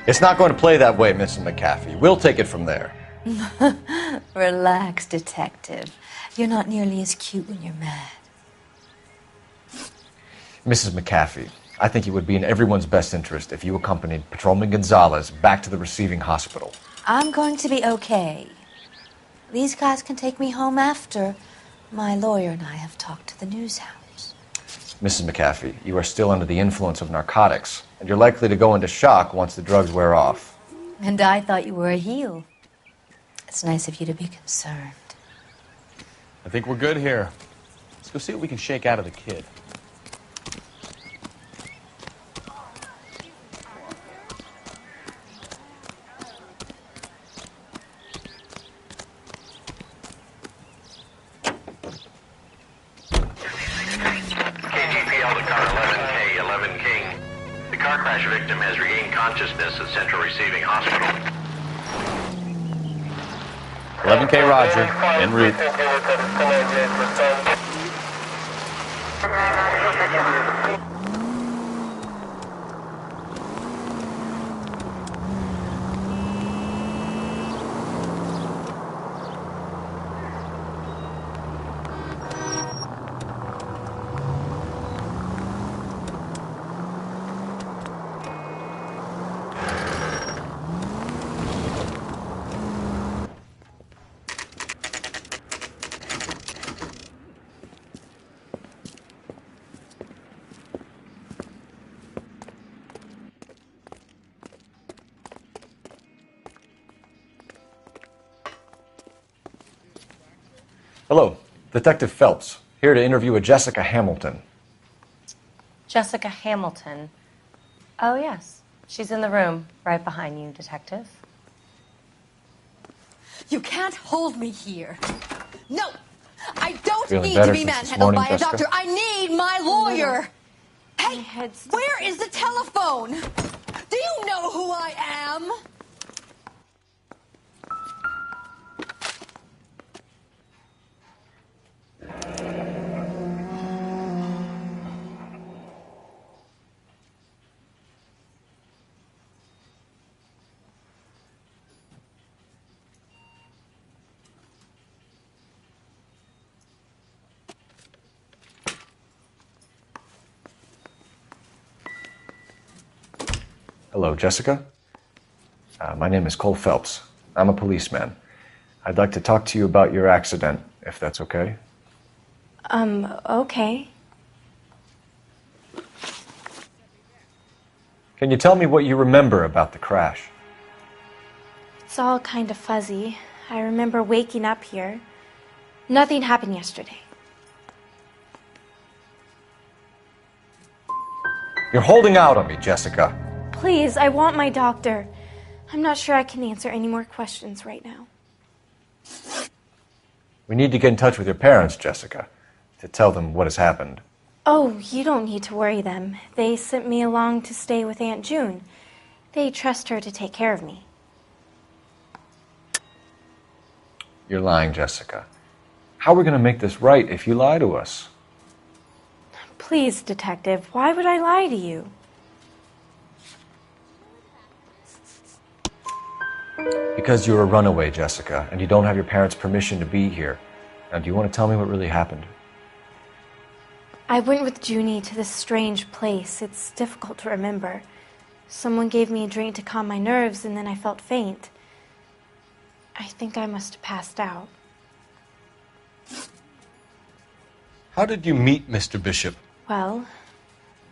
It's not going to play that way, Mrs. McAfee. We'll take it from there. Relax, detective. You're not nearly as cute when you're mad. Mrs. McAfee, I think it would be in everyone's best interest if you accompanied Patrolman Gonzalez back to the receiving hospital. I'm going to be okay. These guys can take me home after my lawyer and I have talked to the news house. Mrs. McAfee, you are still under the influence of narcotics, and you're likely to go into shock once the drugs wear off. And I thought you were a heel. It's nice of you to be concerned. I think we're good here. Let's go see what we can shake out of the kid. KGPL to car 11K, 11 King. The car crash victim has regained consciousness at Central Receiving Hospital. 11K Roger, en route. Hello, Detective Phelps, here to interview a Jessica Hamilton. Jessica Hamilton. Oh, yes. She's in the room right behind you, Detective. You can't hold me here. No! I don't Feeling need better to be since this manhandled morning, by a Jessica? doctor. I need my lawyer! Hey, where is the telephone? Do you know who I am? Hello, Jessica. My name is Cole Phelps. I'm a policeman. I'd like to talk to you about your accident, if that's okay. Okay. Can you tell me what you remember about the crash? It's all kind of fuzzy. I remember waking up here. Nothing happened yesterday. You're holding out on me, Jessica. Please, I want my doctor. I'm not sure I can answer any more questions right now. We need to get in touch with your parents, Jessica, to tell them what has happened. Oh, you don't need to worry them. They sent me along to stay with Aunt June. They trust her to take care of me. You're lying, Jessica. How are we going to make this right if you lie to us? Please, Detective, why would I lie to you? Because you're a runaway, Jessica, and you don't have your parents' permission to be here. Now, do you want to tell me what really happened? I went with Junie to this strange place. It's difficult to remember. Someone gave me a drink to calm my nerves, and then I felt faint. I think I must have passed out. How did you meet Mr. Bishop? Well,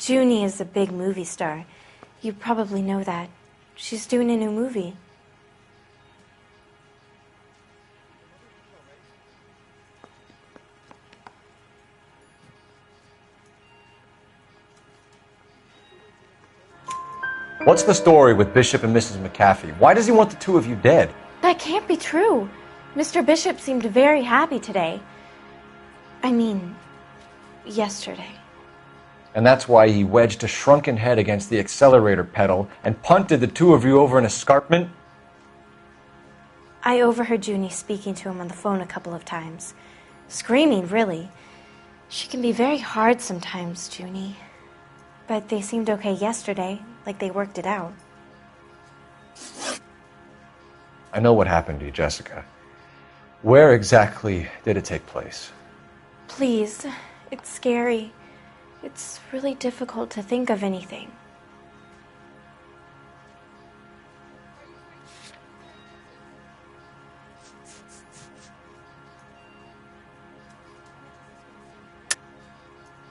Junie is a big movie star. You probably know that. She's doing a new movie. What's the story with Bishop and Mrs. McAfee? Why does he want the two of you dead? That can't be true. Mr. Bishop seemed very happy today. I mean, yesterday. And that's why he wedged a shrunken head against the accelerator pedal and punted the two of you over an escarpment? I overheard Junie speaking to him on the phone a couple of times. Screaming, really. She can be very hard sometimes, Junie. But they seemed okay yesterday, like they worked it out. I know what happened to you, Jessica. Where exactly did it take place? Please, it's scary. It's really difficult to think of anything.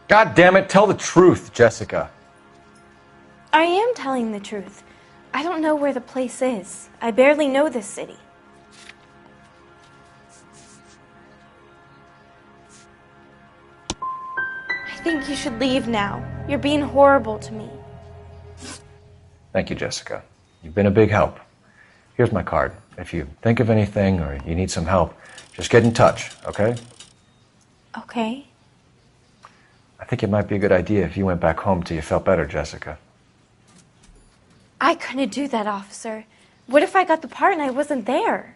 God damn it, tell the truth, Jessica. I am telling the truth. I don't know where the place is. I barely know this city. I think you should leave now. You're being horrible to me. Thank you, Jessica. You've been a big help. Here's my card. If you think of anything or you need some help, just get in touch, okay? Okay. I think it might be a good idea if you went back home till you felt better, Jessica. I couldn't do that, officer. What if I got the part and I wasn't there?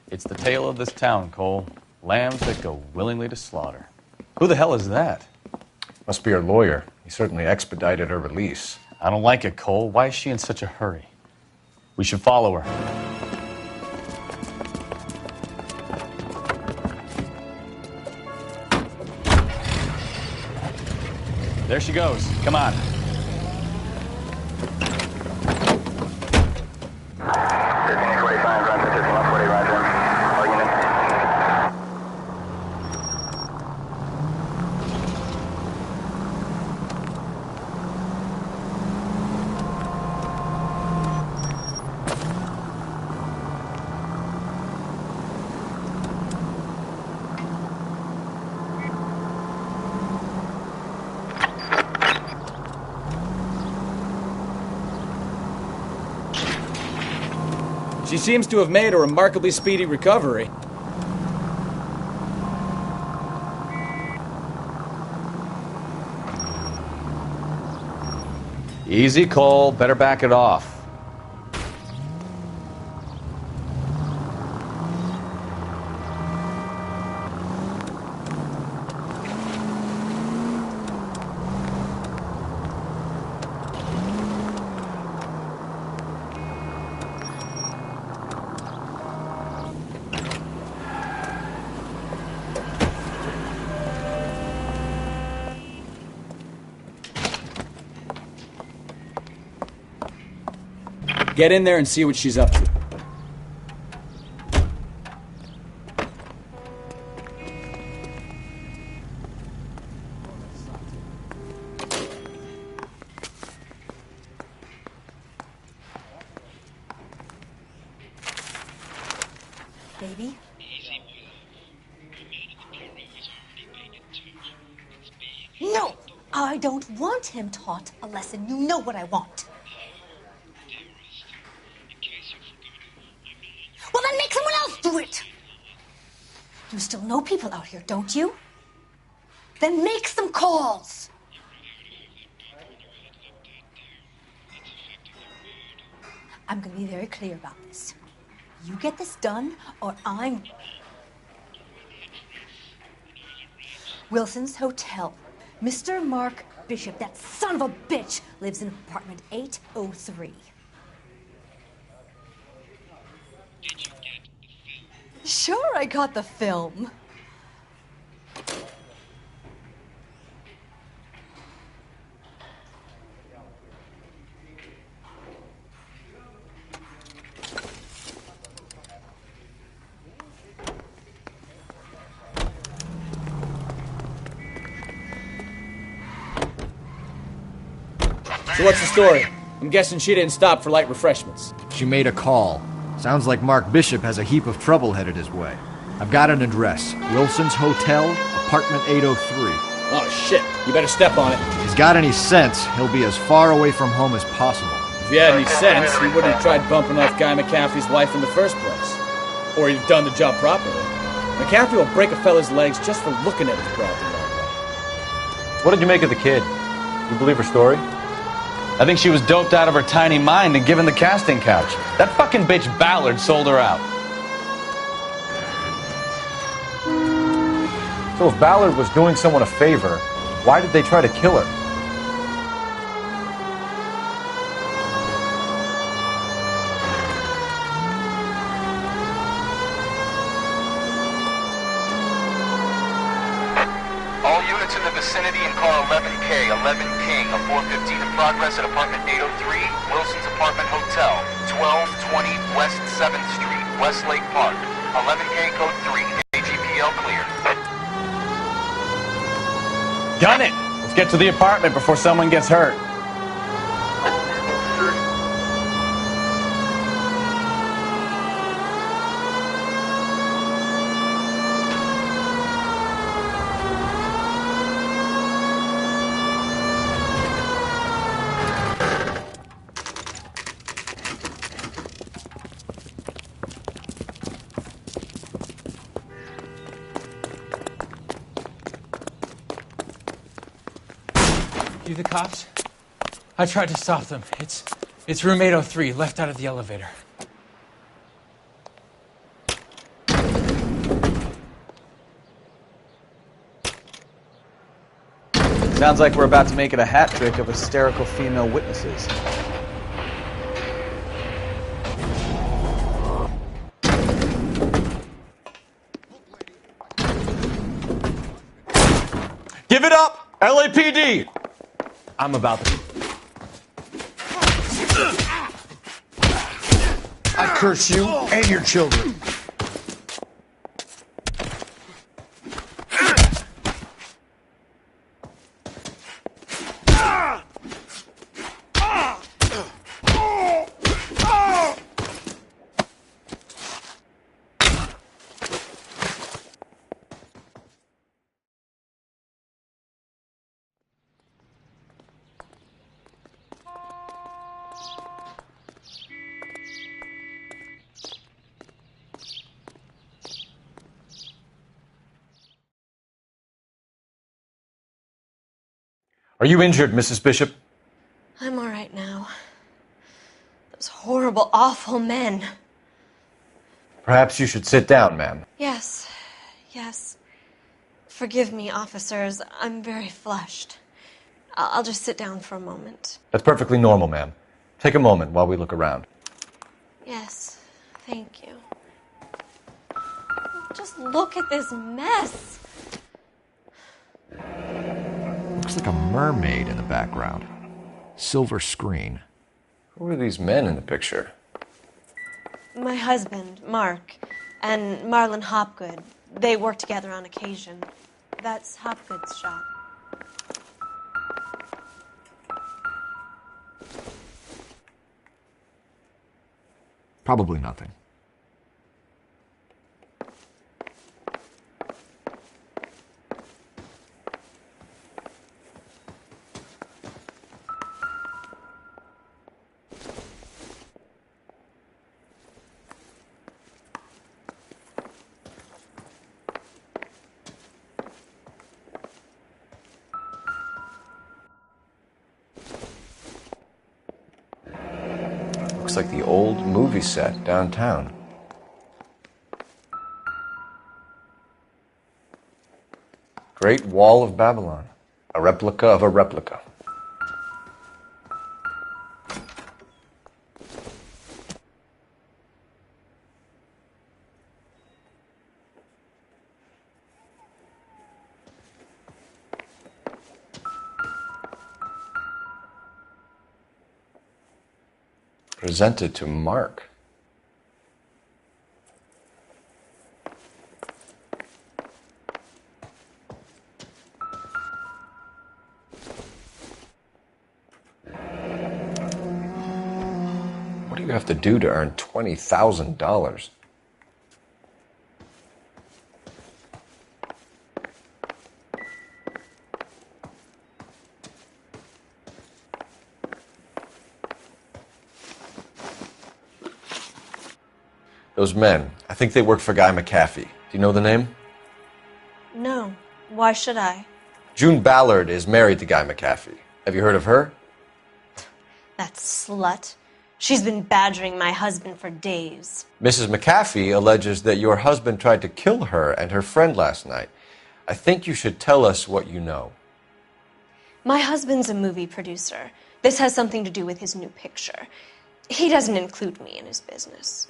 It's the tale of this town, Cole. Lambs that go willingly to slaughter. Who the hell is that? Must be her lawyer. He certainly expedited her release. I don't like it, Cole. Why is she in such a hurry? We should follow her. There she goes. Come on. She seems to have made a remarkably speedy recovery. Easy, Cole. Better back it off. Get in there and see what she's up to. Baby? No! I don't want him taught a lesson. You know what I want. Well, then make someone else do it! You still know people out here, don't you? Then make some calls! I'm gonna be very clear about this. You get this done, or I'm... Wilson's Hotel. Mr. Mark Bishop, that son of a bitch, lives in apartment 803. Sure, I got the film. So what's the story? I'm guessing she didn't stop for light refreshments. She made a call. Sounds like Mark Bishop has a heap of trouble headed his way. I've got an address. Wilson's Hotel, apartment 803. Oh, shit. You better step on it. If he's got any sense, he'll be as far away from home as possible. If he had any sense, he wouldn't have tried bumping off Guy McAfee's wife in the first place. Or he'd have done the job properly. McAfee will break a fella's legs just for looking at his property. What did you make of the kid? You believe her story? I think she was doped out of her tiny mind and given the casting couch. That fucking bitch Ballard sold her out. So if Ballard was doing someone a favor, why did they try to kill her? All units in the vicinity in car 11K, 11 King, a 415 in progress at apartment 803, Wilson's Apartment Hotel, 1220 West 7th Street, Westlake Park. 11K code 3, AGPL clear. Gun it! Let's get to the apartment before someone gets hurt. You the cops? I tried to stop them. It's room 803, left out of the elevator. Sounds like we're about to make it a hat trick of hysterical female witnesses. Give it up! LAPD! I'm about to... I curse you and your children. Are you injured, Mrs. Bishop? I'm all right now. Those horrible, awful men. Perhaps you should sit down, ma'am. Yes, yes. Forgive me, officers. I'm very flushed. I'll just sit down for a moment. That's perfectly normal, ma'am. Take a moment while we look around. Yes, thank you. Just look at this mess. Looks like a mermaid in the background. Silver screen. Who are these men in the picture? My husband, Mark, and Marlon Hopgood. They work together on occasion. That's Hopgood's shop. Probably nothing. Looks like the old movie set downtown. Great Wall of Babylon. A replica of a replica. Presented to Mark. What do you have to do to earn $20,000? Those men, I think they work for Guy McAfee. Do you know the name? No. Why should I? June Ballard is married to Guy McAfee. Have you heard of her? That slut. She's been badgering my husband for days. Mrs. McAfee alleges that your husband tried to kill her and her friend last night. I think you should tell us what you know. My husband's a movie producer. This has something to do with his new picture. He doesn't include me in his business.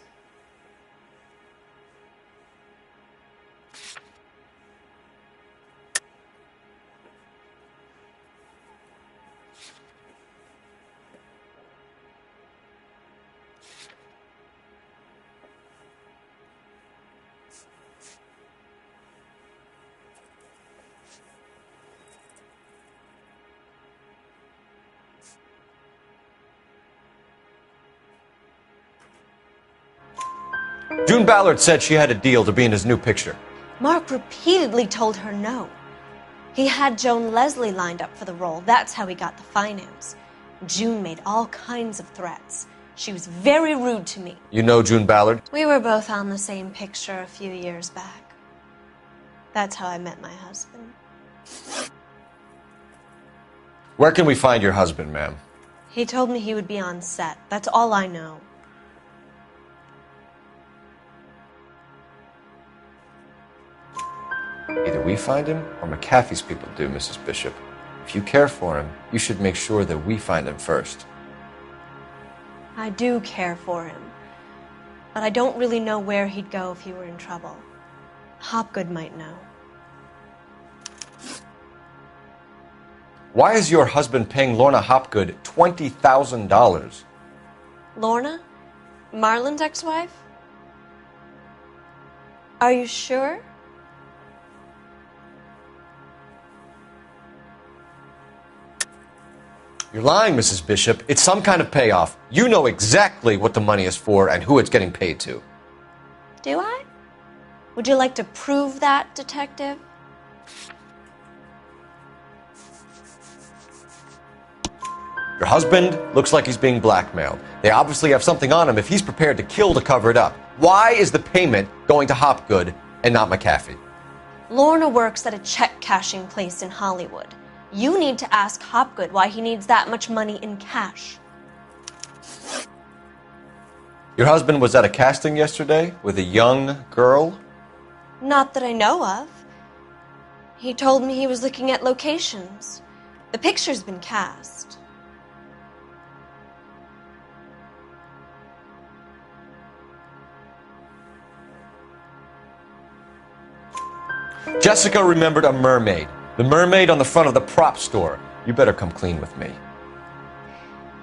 June Ballard said she had a deal to be in his new picture. Mark repeatedly told her no. He had Joan Leslie lined up for the role. That's how he got the finance. June made all kinds of threats. She was very rude to me. You know June Ballard? We were both on the same picture a few years back. That's how I met my husband. Where can we find your husband, ma'am? He told me he would be on set. That's all I know. Either we find him or McAfee's people do, Mrs. Bishop. If you care for him, you should make sure that we find him first. I do care for him, but I don't really know where he'd go if he were in trouble. Hopgood might know. Why is your husband paying Lorna Hopgood $20,000? Lorna? Marlon's ex-wife? Are you sure? You're lying, Mrs. Bishop. It's some kind of payoff. You know exactly what the money is for and who it's getting paid to. Do I? Would you like to prove that, Detective? Your husband looks like he's being blackmailed. They obviously have something on him if he's prepared to kill to cover it up. Why is the payment going to Hopgood and not McAfee? Lorna works at a check-cashing place in Hollywood. You need to ask Hopgood why he needs that much money in cash. Your husband was at a casting yesterday with a young girl? Not that I know of. He told me he was looking at locations. The picture's been cast. Jessica remembered a mermaid. The mermaid on the front of the prop store. You better come clean with me.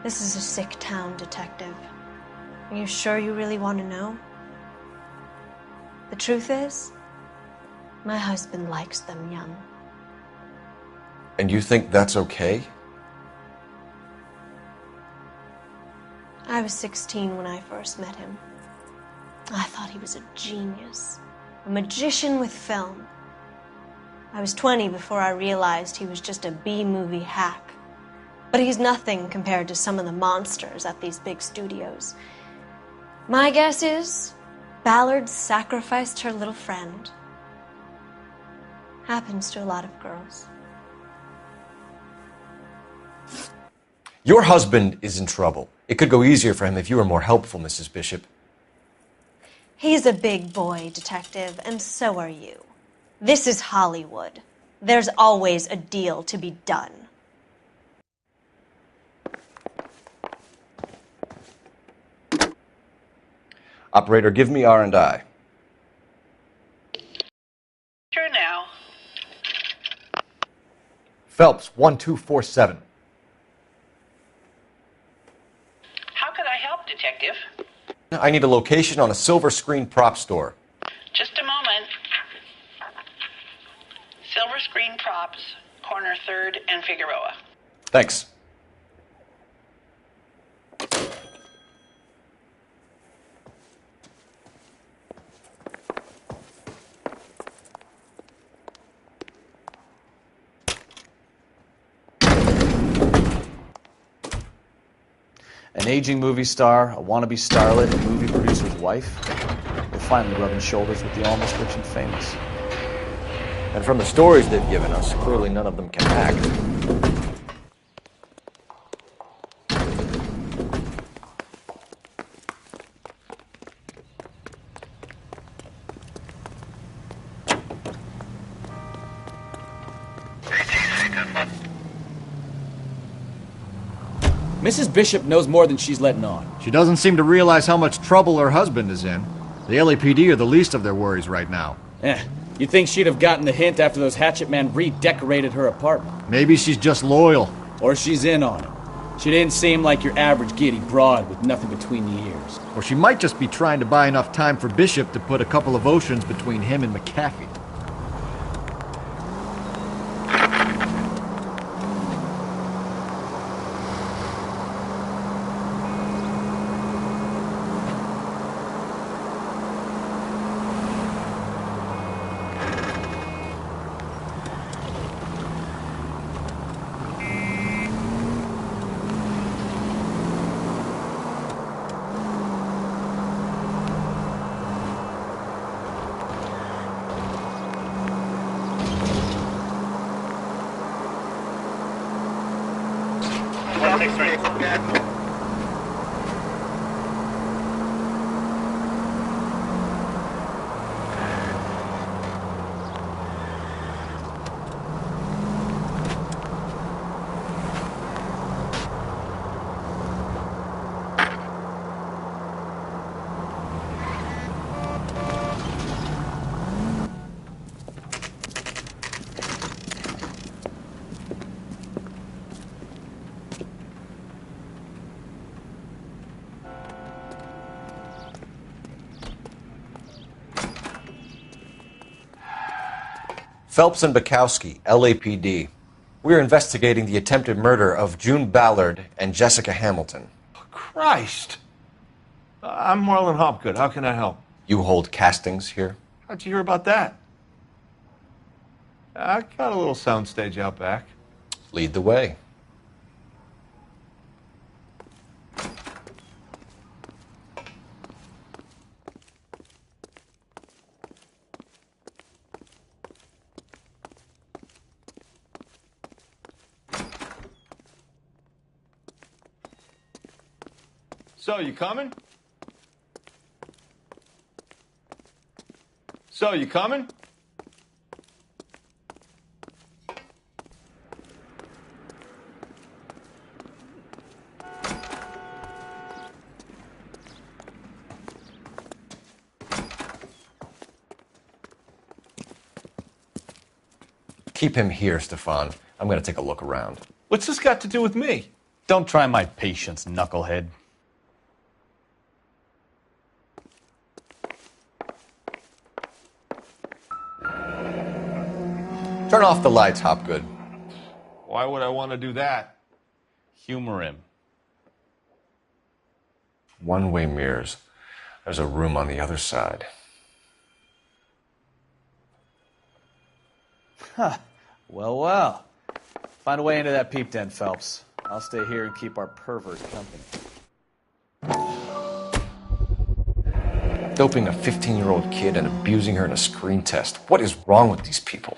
This is a sick town, Detective. Are you sure you really want to know? The truth is, my husband likes them young. And you think that's okay? I was 16 when I first met him. I thought he was a genius, a magician with film. I was 20 before I realized he was just a B-movie hack. But he's nothing compared to some of the monsters at these big studios. My guess is Ballard sacrificed her little friend. Happens to a lot of girls. Your husband is in trouble. It could go easier for him if you were more helpful, Mrs. Bishop. He's a big boy, Detective, and so are you. This is Hollywood. There's always a deal to be done. Operator, give me R&I. Sure now. Phelps, 1247. How can I help, Detective? I need a location on a silver screen prop store. Just a moment. Silver Screen Props, corner 3rd and Figueroa. Thanks. An aging movie star, a wannabe starlet, a movie producer's wife. finally rubbing shoulders with the almost rich and famous. And from the stories they've given us, clearly none of them can act. Mrs. Bishop knows more than she's letting on. She doesn't seem to realize how much trouble her husband is in. The LAPD are the least of their worries right now. You'd think she'd have gotten the hint after those hatchet men redecorated her apartment. Maybe she's just loyal. Or she's in on it. She didn't seem like your average giddy broad with nothing between the ears. Or she might just be trying to buy enough time for Bishop to put a couple of oceans between him and McAfee. Phelps and Bukowski, LAPD. We're investigating the attempted murder of June Ballard and Jessica Hamilton. Christ! I'm Marlon Hopgood. How can I help? You hold castings here? How'd you hear about that? I got a little soundstage out back. Lead the way. So, you coming? So, you coming? Keep him here, Stefan. I'm going to take a look around. What's this got to do with me? Don't try my patience, knucklehead. Turn off the lights, Hopgood. Why would I want to do that? Humor him. One-way mirrors. There's a room on the other side. Huh. Well. Find a way into that peep den, Phelps. I'll stay here and keep our pervert company. Doping a 15-year-old kid and abusing her in a screen test. What is wrong with these people?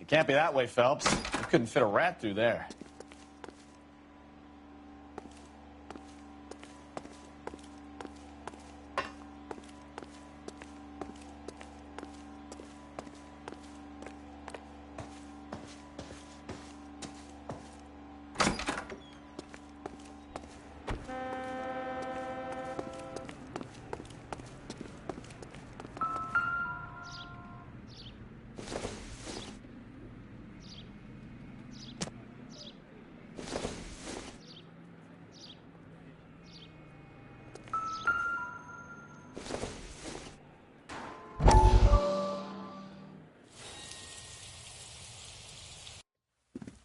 Can't be that way, Phelps. You couldn't fit a rat through there.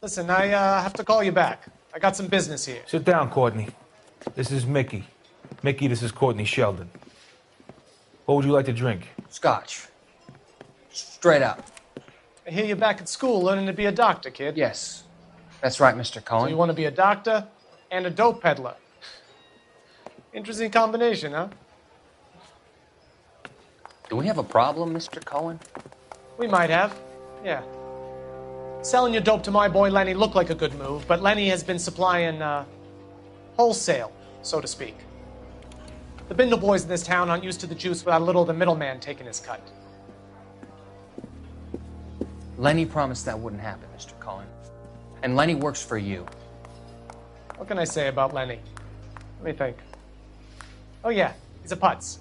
Listen, I have to call you back. I got some business here. Sit down, Courtney. This is Mickey. Mickey, this is Courtney Sheldon. What would you like to drink? Scotch. Straight up. I hear you're back at school learning to be a doctor, kid. Yes. That's right, Mr. Cohen. So you want to be a doctor and a dope peddler. Interesting combination, huh? Do we have a problem, Mr. Cohen? We might have, yeah. Selling your dope to my boy Lenny looked like a good move, but Lenny has been supplying, wholesale, so to speak. The Bindle boys in this town aren't used to the juice without a little of the middleman taking his cut. Lenny promised that wouldn't happen, Mr. Cohen. And Lenny works for you. What can I say about Lenny? Let me think. Oh yeah, he's a putz.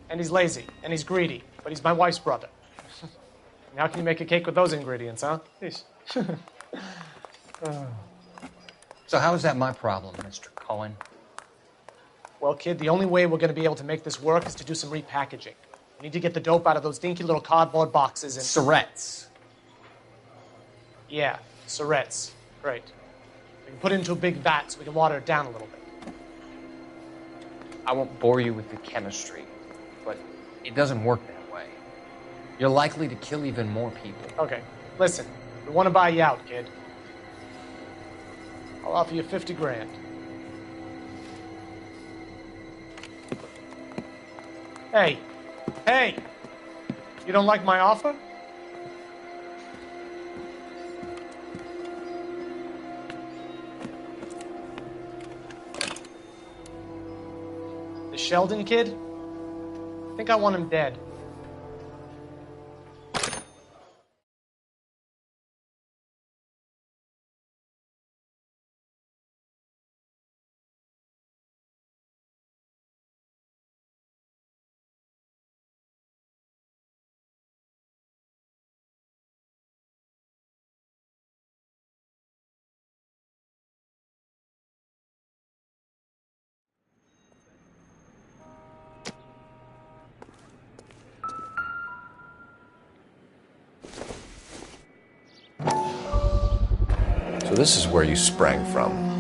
And he's lazy, and he's greedy, but he's my wife's brother. And how can you make a cake with those ingredients, huh? Yeesh. So how is that my problem, Mr. Cohen? Well, kid, the only way we're going to be able to make this work is to do some repackaging. We need to get the dope out of those dinky little cardboard boxes and... Surrettes. Yeah, Surrettes. Great. We can put it into a big vat so we can water it down a little bit. I won't bore you with the chemistry, but it doesn't work that way. You're likely to kill even more people. Okay, listen. We want to buy you out, kid. I'll offer you 50 grand. Hey. Hey! You don't like my offer? The Sheldon kid? I think I want him dead. So this is where you sprang from.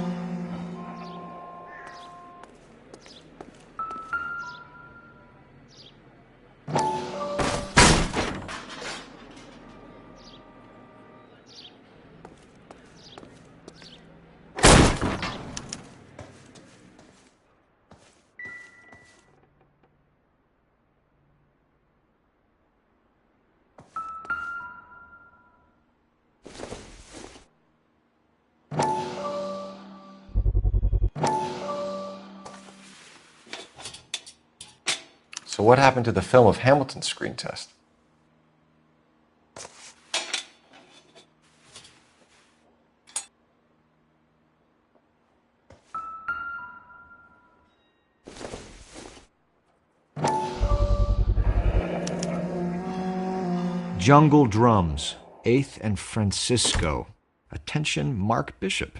So what happened to the film of Hamilton's screen test? Jungle Drums, 8th and Francisco. Attention, Mark Bishop.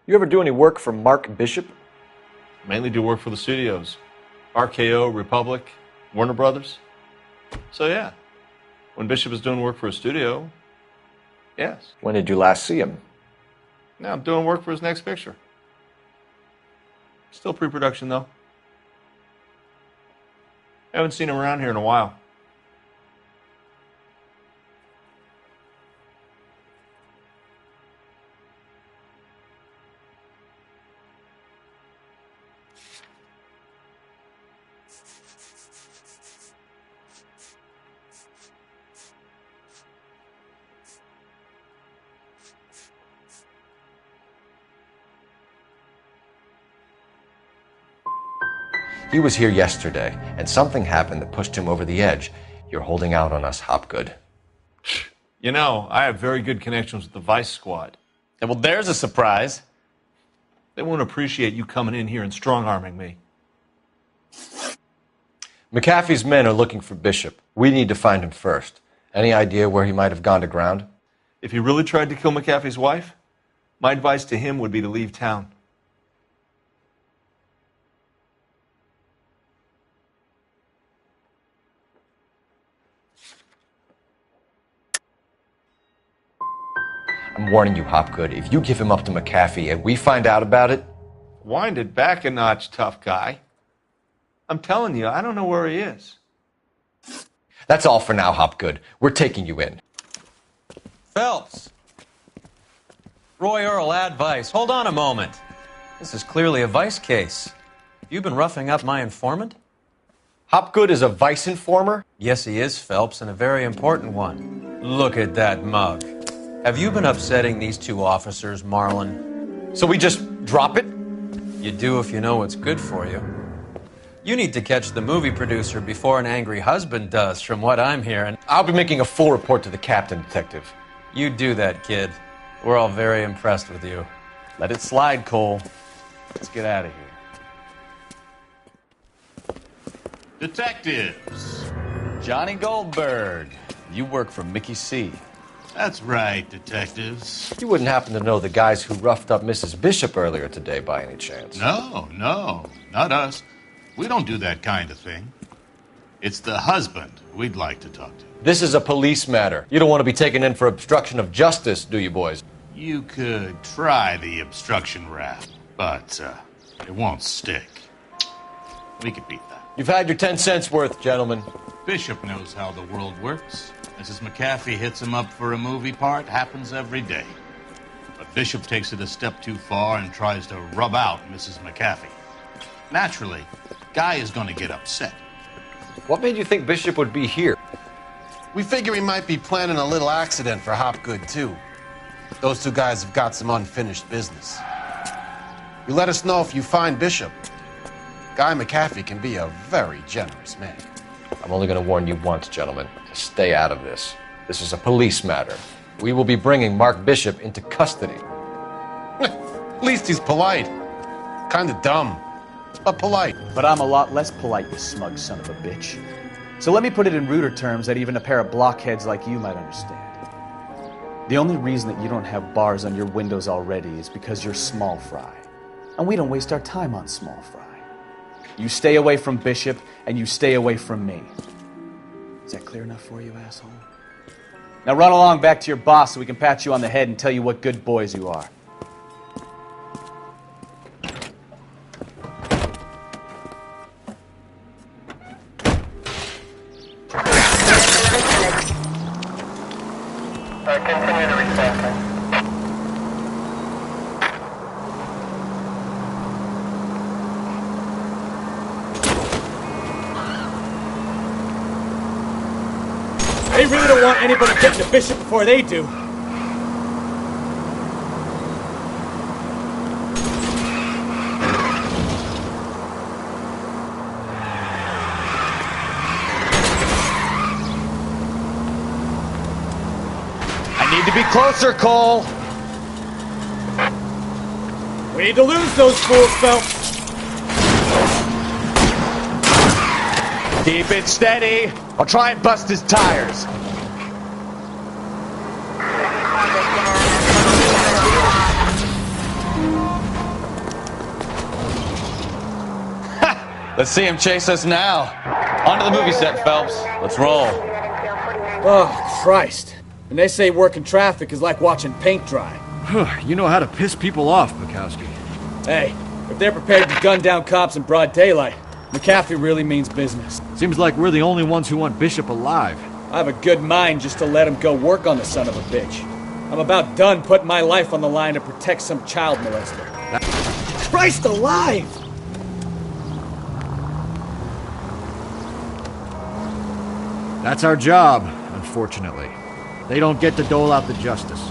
You ever do any work for Mark Bishop? Mainly do work for the studios. RKO, Republic, Warner Brothers. So yeah, when Bishop is doing work for a studio, yes. When did you last see him? Now I'm doing work for his next picture. Still pre-production though. Haven't seen him around here in a while. He was here yesterday, and something happened that pushed him over the edge. You're holding out on us, Hopgood. You know, I have very good connections with the Vice Squad. Yeah, well, there's a surprise. They won't appreciate you coming in here and strong-arming me. McAfee's men are looking for Bishop. We need to find him first. Any idea where he might have gone to ground? If he really tried to kill McAfee's wife, my advice to him would be to leave town. I'm warning you, Hopgood, if you give him up to McAfee and we find out about it... Wind it back a notch, tough guy. I'm telling you, I don't know where he is. That's all for now, Hopgood. We're taking you in. Phelps. Roy Earl, advice. Hold on a moment. This is clearly a vice case. You've been roughing up my informant? Hopgood is a vice informer? Yes, he is, Phelps, and a very important one. Look at that mug. Have you been upsetting these two officers, Marlin? So we just drop it? You do if you know what's good for you. You need to catch the movie producer before an angry husband does, from what I'm hearing. I'll be making a full report to the captain, Detective. You do that, kid. We're all very impressed with you. Let it slide, Cole. Let's get out of here. Detectives. Johnny Goldberg. You work for Mickey C. That's right, detectives. You wouldn't happen to know the guys who roughed up Mrs. Bishop earlier today by any chance? No, not us. We don't do that kind of thing. It's the husband we'd like to talk to. This is a police matter. You don't want to be taken in for obstruction of justice, do you, boys? You could try the obstruction rap, but it won't stick. We could beat that. You've had your 10 cents worth, gentlemen. Bishop knows how the world works. Mrs. McAfee hits him up for a movie part. Happens every day. But Bishop takes it a step too far and tries to rub out Mrs. McAfee. Naturally, Guy is going to get upset. What made you think Bishop would be here? We figure he might be planning a little accident for Hopgood, too. Those two guys have got some unfinished business. You let us know if you find Bishop. Guy McAfee can be a very generous man. I'm only going to warn you once, gentlemen, to stay out of this. This is a police matter. We will be bringing Mark Bishop into custody. At least he's polite. Kind of dumb, but polite. But I'm a lot less polite, you smug son of a bitch. So let me put it in ruder terms that even a pair of blockheads like you might understand. The only reason that you don't have bars on your windows already is because you're small fry. And we don't waste our time on small fry. You stay away from Bishop, and you stay away from me. Is that clear enough for you, asshole? Now run along back to your boss so we can pat you on the head and tell you what good boys you are. Continue to reach They really don't want anybody getting to Bishop before they do. I need to be closer, Cole. We need to lose those fools, Phelps. Keep it steady. I'll try and bust his tires. Let's see him chase us now. On to the movie set, Phelps. Let's roll. Oh, Christ. And they say working traffic is like watching paint dry. You know how to piss people off, Bukowski. Hey, if they're prepared to gun down cops in broad daylight, McAfee really means business. Seems like we're the only ones who want Bishop alive. I have a good mind just to let him go work on the son of a bitch. I'm about done putting my life on the line to protect some child molester. Christ alive! That's our job, unfortunately. They don't get to dole out the justice.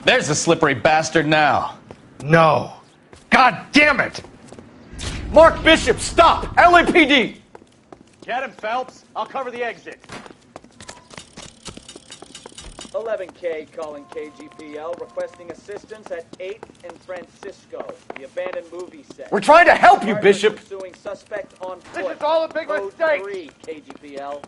There's the slippery bastard now. No. God damn it! Mark Bishop, stop! LAPD! Get him, Phelps. I'll cover the exit. 11K calling KGPL, requesting assistance at 8th and Francisco, the abandoned movie set. We're trying to help you, Bishop. Pursuing suspect on foot. This is all a big Code mistake. 3, KGPL.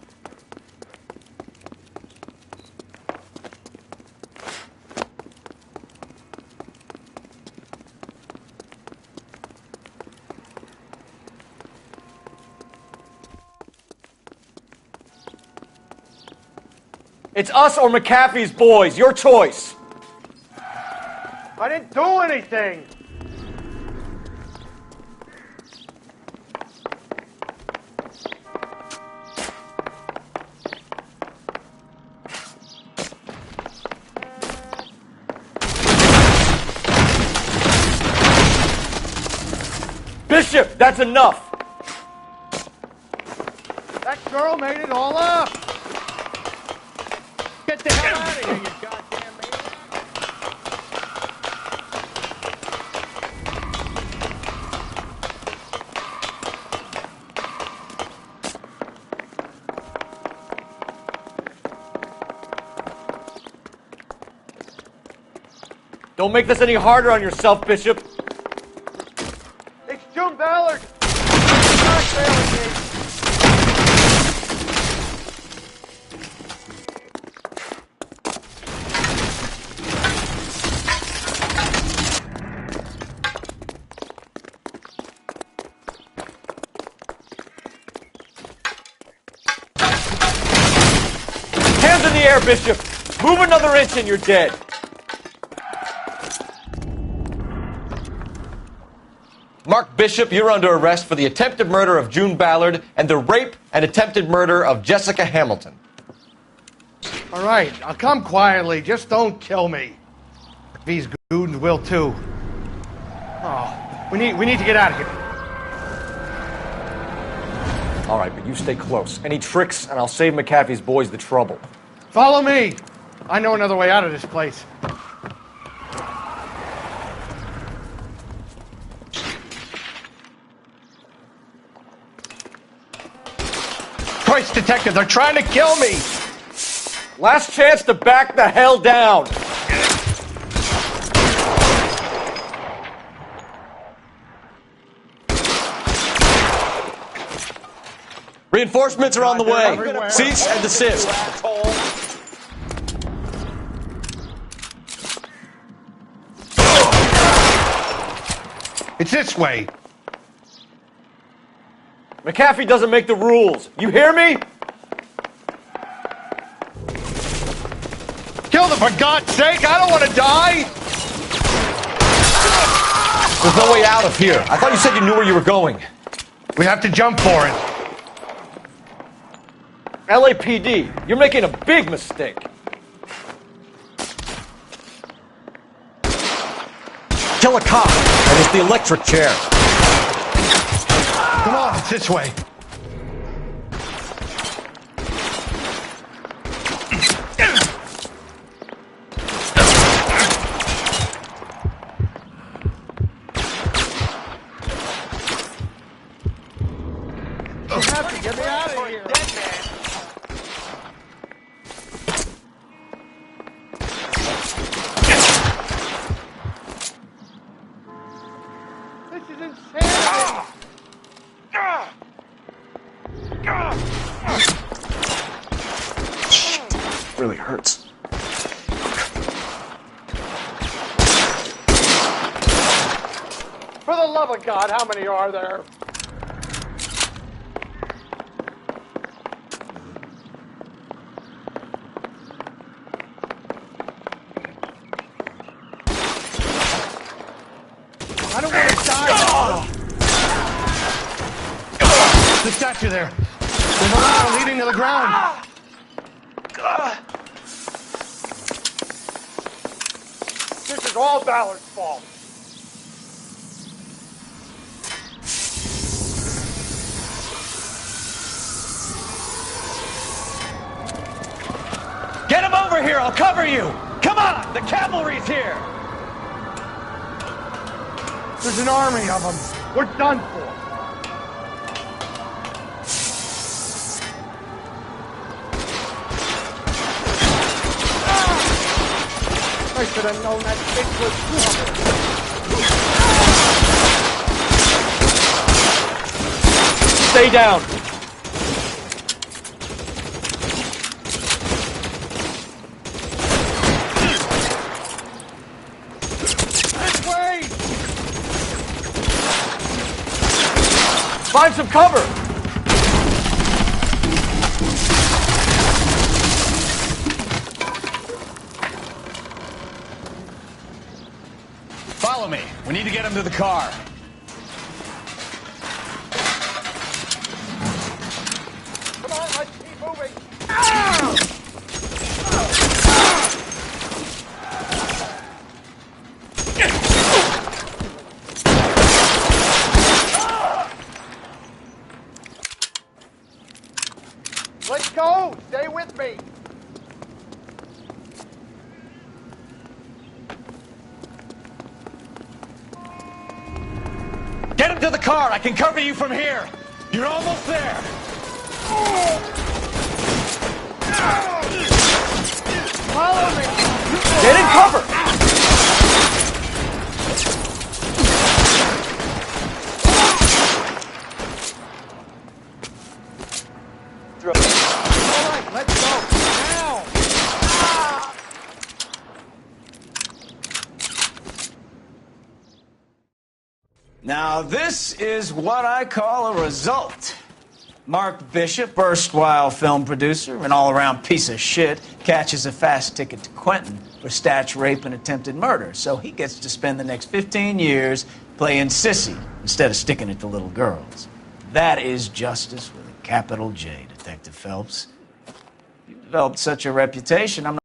It's us or McAfee's boys. Your choice. I didn't do anything. Bishop, that's enough. That girl made it all up. Get the hell out of here, you goddamn maniac. Don't make this any harder on yourself, Bishop. It's June Ballard. Not failing me. Hands in the air, Bishop. Move another inch and you're dead. Mark Bishop, you're under arrest for the attempted murder of June Ballard and the rape and attempted murder of Jessica Hamilton. All right, I'll come quietly. Just don't kill me. These goons will too. Oh, we need to get out of here. All right, but you stay close. Any tricks, and I'll save McAfee's boys the trouble. Follow me. I know another way out of this place. Christ, detective, they're trying to kill me. Last chance to back the hell down. Reinforcements are on the way. Cease and desist. It's this way. McAfee doesn't make the rules. You hear me? Kill them, for God's sake! I don't want to die! There's no way out of here. I thought you said you knew where you were going. We have to jump for it. LAPD, you're making a big mistake. Kill a cop, and it's the electric chair. Come on, it's this way. You have to get me out of here. This is insanity. Really hurts. For the love of God, how many are there? I don't want to die. The statue there. There's a ladder leading to the ground. This is all Ballard's fault. Get him over here. I'll cover you. Come on! The cavalry's here! There's an army of them. We're done for. I should have known that thing was trouble. Stay down. Find some cover! Follow me. We need to get him to the car. Come on, let's keep moving. Let's go! Stay with me! Get him to the car. I can cover you from here. You're almost there. Follow me! Get in cover! All right, let's go. Now! Now, this is what I call a result. Mark Bishop, erstwhile film producer and all-around piece of shit, catches a fast ticket to Quentin for statch rape and attempted murder, so he gets to spend the next 15 years playing sissy instead of sticking it to little girls. That is justice with a capital J, Detective Phelps. You've developed such a reputation, I'm not